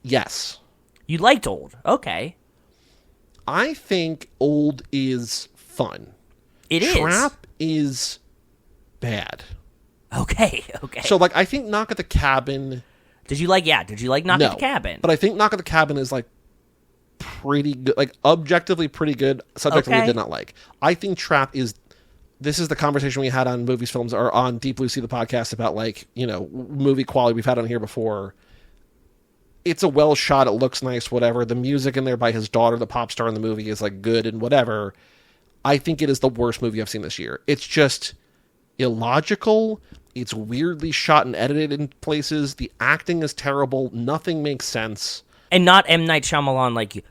Yes. You liked Old. Okay. I think Old is fun. It is. Trap is bad. Okay. So like, I think Knock at the Cabin. Did you like Knock at the Cabin? But I think Knock at the Cabin is like pretty good, like objectively pretty good. Subjectively, did not like. I think Trap is. This is the conversation we had on Movies, Films, or on Deep Blue Sea, the podcast about like, movie quality we've had on here before. It's a well shot. It looks nice. Whatever. The music in there by his daughter, the pop star in the movie, is like good and whatever. I think it is the worst movie I've seen this year. It's just illogical. It's weirdly shot and edited in places. The acting is terrible. Nothing makes sense. And not M. Night Shyamalan like you.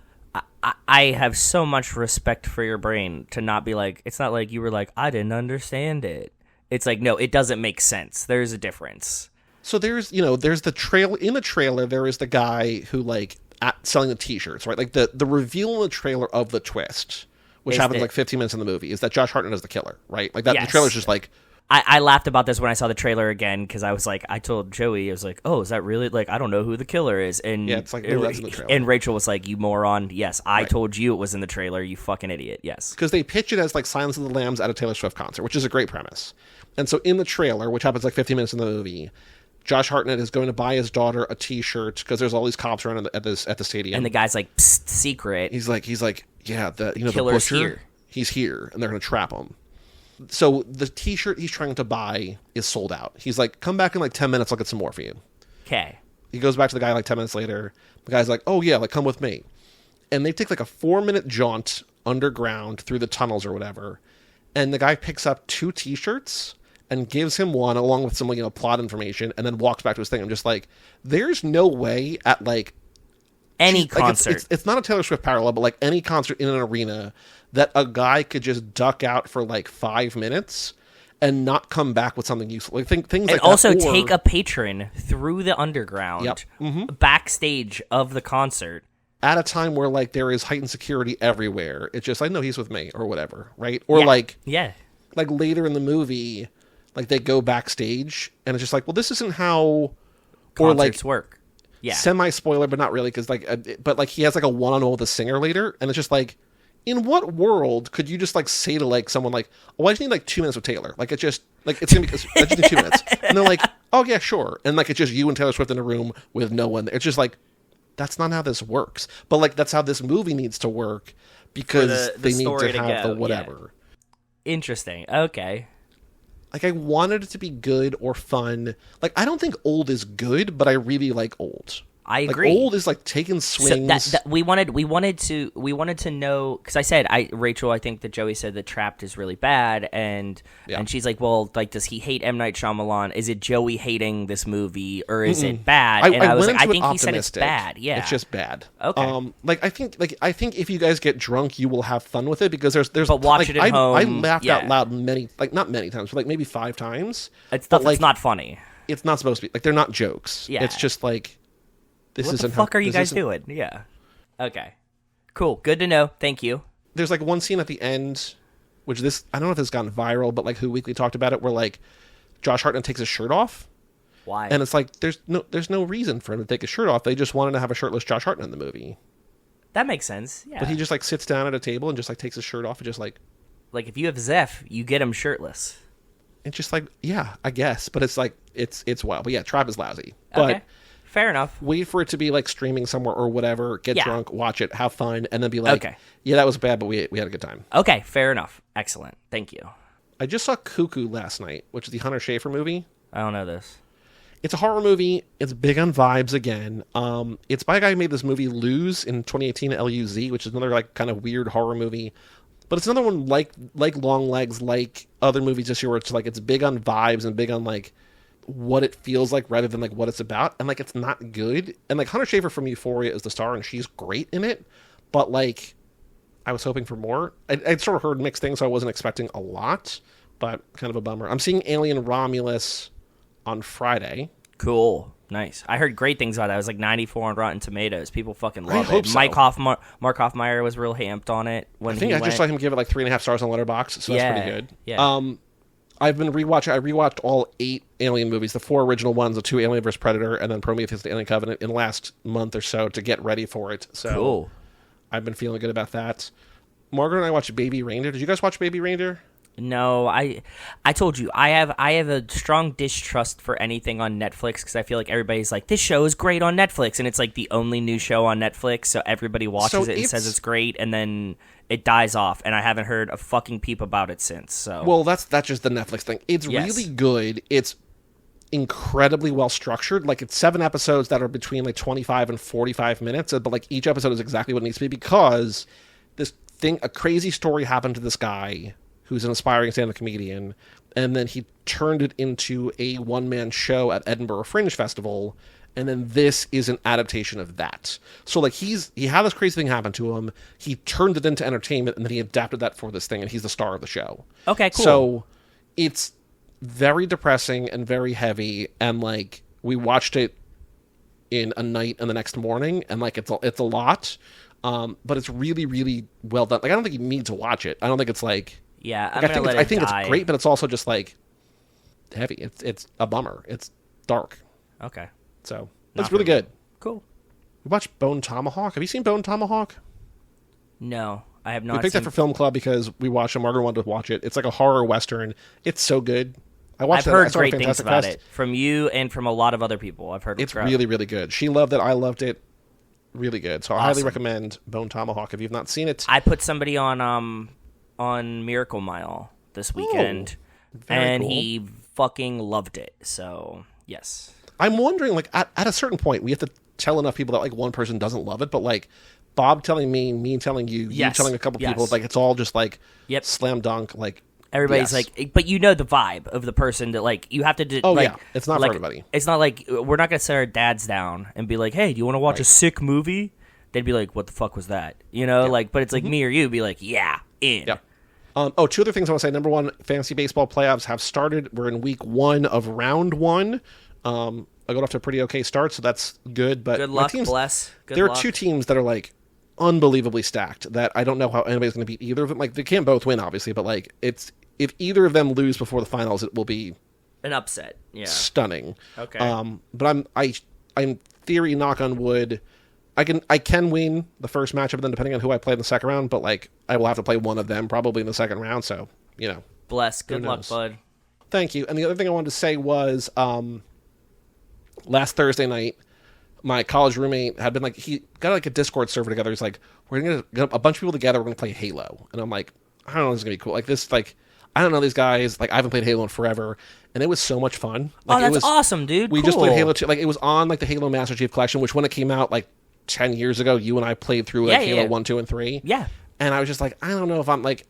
I have so much respect for your brain to not be like, it's not like you were like, I didn't understand it. It's like, no, it doesn't make sense. There's a difference. So there's the trailer. In the trailer, there is the guy who like selling the t-shirts, right? Like the reveal in the trailer of the twist, which happens like 15 minutes in the movie, is that Josh Hartnett is the killer, right? Like that. Yes. The trailer's just like, I laughed about this when I saw the trailer again, because I was like, I told Joey, I was like, oh, is that really, like, I don't know who the killer is. And yeah, it's like, no, that's in the trailer. And Rachel was like, you moron. Yes, I told you it was in the trailer, you fucking idiot. Yes. Because they pitch it as like Silence of the Lambs at a Taylor Swift concert, which is a great premise. And so in the trailer, which happens like 15 minutes in the movie, Josh Hartnett is going to buy his daughter a t-shirt because there's all these cops around at the stadium. And the guy's like, psst, secret. He's like, yeah, the killer's butcher, here. He's here, and they're going to trap him. So the t-shirt he's trying to buy is sold out. He's like, come back in like 10 minutes, I'll get some more for you. Okay. He goes back to the guy like 10 minutes later. The guy's like, oh yeah, like come with me. And they take like a 4-minute jaunt underground through the tunnels or whatever. And the guy picks up 2 t-shirts and gives him one along with some plot information, and then walks back to his thing. I'm just like, there's no way at like any concert. Like it's not a Taylor Swift parallel, but like any concert in an arena that a guy could just duck out for like 5 minutes and not come back with something useful. Like things and like also that. Take a patron through the underground, backstage of the concert. At a time where like there is heightened security everywhere. It's just like, no, he's with me or whatever, right? Or like later in the movie, like they go backstage and it's just like, well, this isn't how concerts work. Yeah, semi-spoiler, but not really, because but like he has like a one-on-one with a singer later, and it's just like, in what world could you just like say to like someone like, oh, I just need like 2 minutes with Taylor, like it's just like it's gonna be I just need 2 minutes, and they're like, oh yeah, sure, and like it's just you and Taylor Swift in a room with no one. It's just like, that's not how this works, but like that's how this movie needs to work, because they need to have the whatever. Yeah. Interesting. Okay. Like, I wanted it to be good or fun. Like, I don't think Old is good, but I really like Old. I agree. Like, Old is like taking swings. So we wanted to know, because I said, Rachel, I think that Joey said that Trapped is really bad, and she's like, well, like, does he hate M. Night Shyamalan? Is it Joey hating this movie, or is it bad? And I was like, I think he said it's bad. Yeah, it's just bad. Okay. I think if you guys get drunk, you will have fun with it, because there's. But watch it at home. I laughed out loud not many times, but like maybe 5 times. It's stuff that's not funny. it's not supposed to be like they're not jokes. Yeah. It's just like this what isn't. The fuck are you guys doing? Yeah. Okay. Cool. Good to know. Thank you. There's like one scene at the end, which I don't know if this has gone viral, but like Who Weekly talked about it, where like Josh Hartnett takes his shirt off. Why? And it's like there's no reason for him to take his shirt off. They just wanted to have a shirtless Josh Hartnett in the movie. That makes sense. Yeah. But he just like sits down at a table and just like takes his shirt off and just like if you have Zeph, you get him shirtless. It's just like, yeah, I guess. But it's like, it's wild. But yeah, Tribe is lousy. But okay. Fair enough. wait for it to be like streaming somewhere or whatever, get drunk, watch it, have fun, and then be like, okay. Yeah, that was bad, but we had a good time. Okay, fair enough. Excellent. Thank you. I just saw Cuckoo last night, which is the Hunter Schafer movie. I don't know this. It's a horror movie. It's big on vibes again. It's by a guy who made this movie Lose in 2018, Luz, which is another like kind of weird horror movie. But it's another one like Long Legs, like other movies this year, where it's like it's big on vibes and big on like what it feels like rather than like what it's about. And like it's not good. And like Hunter Schafer from Euphoria is the star, and she's great in it. But like I was hoping for more. I'd sort of heard mixed things, so I wasn't expecting a lot. But kind of a bummer. I'm seeing Alien Romulus on Friday. Cool. Nice. I heard great things about it. I was like 94 on Rotten Tomatoes. People fucking love it. So. Mark Hoffmeyer was real hamped on it when I think I just saw him give it like 3.5 stars on Letterboxd, so that's pretty good. Yeah. I've been rewatching. I rewatched all 8 Alien movies, the 4 original ones, the 2 Alien vs. Predator, and then Prometheus: The Alien Covenant in the last month or so to get ready for it. So cool. I've been feeling good about that. Margaret and I watched Baby Reindeer. Did you guys watch Baby Reindeer? No, I told you I have a strong distrust for anything on Netflix because I feel like everybody's like, this show is great on Netflix, and it's like the only new show on Netflix, so everybody watches it and says it's great, and then it dies off, and I haven't heard a fucking peep about it since. So well, that's just the Netflix thing. It's really good. It's incredibly well structured. Like it's 7 episodes that are between like 25 and 45 minutes, but like each episode is exactly what it needs to be because a crazy story happened to this guy who's an aspiring stand-up comedian, and then he turned it into a one-man show at Edinburgh Fringe Festival, and then this is an adaptation of that. So, like, he had this crazy thing happen to him, he turned it into entertainment, and then he adapted that for this thing, and he's the star of the show. Okay, cool. So, it's very depressing and very heavy, and, like, we watched it in a night and the next morning, and, like, it's a lot, but it's really, really well done. Like, I don't think you need to watch it. I don't think it's, like... Yeah, I think it's great, but it's also just like heavy. It's a bummer. It's dark. Okay. So it's really good. Cool. We watched Bone Tomahawk. Have you seen Bone Tomahawk? No, I have not. We picked that for Film Club because we watched it. Margaret wanted to watch it. It's like a horror western. It's so good. I've heard great things about it from you and from a lot of other people. I've heard it's really, really good. She loved it. I loved it. Really good. So I highly recommend Bone Tomahawk if you've not seen it. I put somebody on Miracle Mile this weekend, and cool. He fucking loved it. So yes, I'm wondering, like at a certain point, we have to tell enough people that like one person doesn't love it, but like Bob telling me telling you, you telling a couple people, like it's all just like slam dunk. Like everybody's like, but you know the vibe of the person that like you have to. It's not for everybody. It's not like we're not gonna set our dads down and be like, hey, do you want to watch a sick movie? They'd be like, what the fuck was that? You know, like, but it's like me or you be like, yeah, in. Yeah. 2 other things I want to say. Number one, fantasy baseball playoffs have started. We're in week 1 of round 1. I got off to a pretty okay start, so that's good. But good luck, bless. There are 2 teams that are like unbelievably stacked that I don't know how anybody's going to beat either of them. Like they can't both win, obviously, but like it's if either of them lose before the finals, it will be an upset. Yeah, stunning. Okay. But I'm theory, knock on wood. I can win the first matchup, and then depending on who I play in the second round, but like I will have to play one of them probably in the second round. So bless. Good luck, bud. Thank you. And the other thing I wanted to say was, last Thursday night, my college roommate had been like he got like a Discord server together. He's like, we're gonna get a bunch of people together. We're gonna play Halo, and I'm like, I don't know, this is gonna be cool. Like this, like I don't know these guys. Like I haven't played Halo in forever, and it was so much fun. Like, that's awesome, dude. We just played Halo 2. Like it was on like the Halo Master Chief Collection, which when it came out like 10 years ago, you and I played through Halo 1, 2, and 3. Yeah. And I was just like, I don't know if I'm like,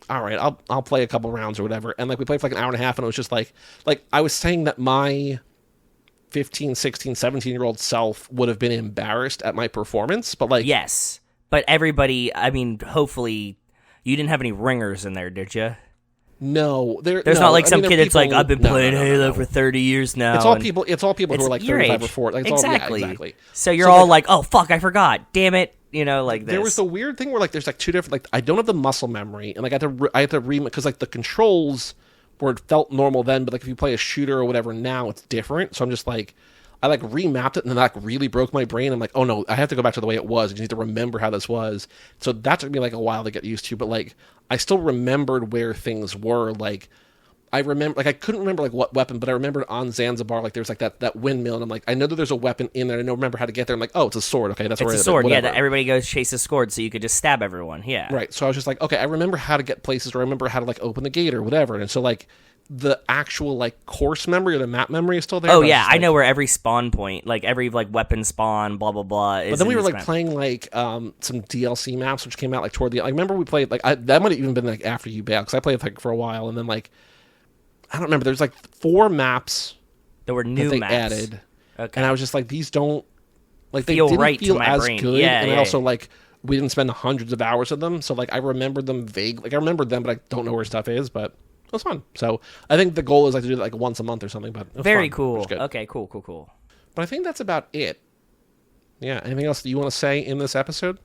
all right, I'll play a couple rounds or whatever. And like we played for like an hour and a half, and it was just like I was saying that my 15, 16, 17-year-old self would have been embarrassed at my performance, but like yes. But everybody, I mean, hopefully you didn't have any ringers in there, did you? No, there's not like some kid that's like, I've been playing Halo no. for 30 years now. It's all people. It's all people who are like 35 or 40. Like, it's exactly. All, yeah, exactly. So you're all like, oh fuck, I forgot. Damn it. You know, like this. There was the weird thing where like there's like two different. Like I don't have the muscle memory, and like I had to because like the controls were felt normal then, but like if you play a shooter or whatever now, it's different. So I'm just like, I like remapped it, and then that like really broke my brain. I'm like, oh no, I have to go back to the way it was. You need to remember how this was. So that took me like a while to get used to, but like I still remembered where things were. Like I remember, like I couldn't remember like what weapon, but I remembered on Zanzibar, like there's like that windmill, and I'm like, I know that there's a weapon in there. I don't remember how to get there. I'm like, oh, it's a sword. Okay, that's where it's a sword. Yeah, that everybody goes chase a sword, so you could just stab everyone. Yeah, right. So I was just like, okay, I remember how to get places, or I remember how to like open the gate or whatever. And so like the actual like course memory or the map memory is still there. Oh yeah, I know where every spawn point, like every like weapon spawn, blah blah blah. Is but then we were like map. playing like some DLC maps, which came out like toward the. I remember we played like that might have even been like after you bailed, because I played like for a while, and then like I don't remember. There's like 4 maps there were new that they maps added, okay. And I was just like, these don't like they feel didn't right feel to my as brain. good, Yeah, and yeah, also like we didn't spend hundreds of hours of them, so like I remember them vague. Like I remembered them, but I don't know where stuff is, but. It was fun. So I think the goal is like to do it like once a month or something. But it was very fun, cool. Okay, cool. But I think that's about it. Yeah. Anything else that you want to say in this episode?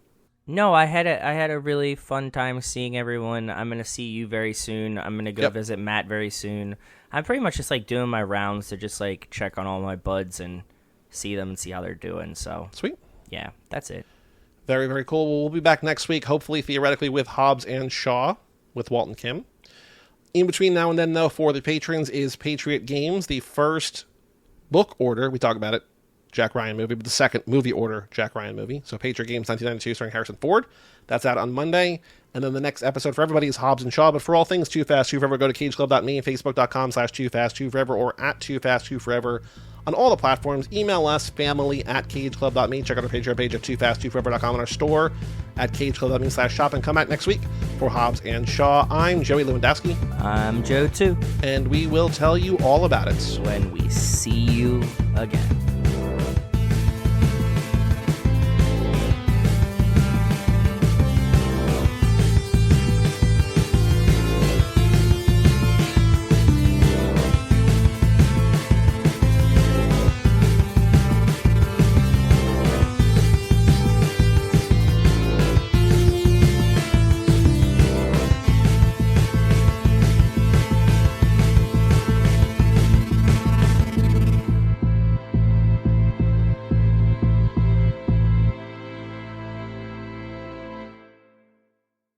No, I had a really fun time seeing everyone. I'm gonna see you very soon. I'm gonna go visit Matt very soon. I'm pretty much just like doing my rounds to just like check on all my buds and see them and see how they're doing. So sweet. Yeah, that's it. Very, very cool. Well, we'll be back next week, hopefully, theoretically, with Hobbs and Shaw with Walt and Kim. In between now and then, though, for the patrons is Patriot Games, the first book order, we talk about it, Jack Ryan movie, but the second movie order, Jack Ryan movie. So Patriot Games 1992 starring Harrison Ford. That's out on Monday. And then the next episode for everybody is Hobbs and Shaw. But for all things Too Fast, Too Forever, go to cageclub.me, facebook.com/TooFastTooForever, or at TooFastTooForever on all the platforms. Email us, family@cageclub.me. Check out our Patreon page at TooFastTooForever.com and our store at cageclub.me/shop. And come back next week for Hobbs and Shaw. I'm Joey Lewandowski. I'm Joe, too. And we will tell you all about it when we see you again.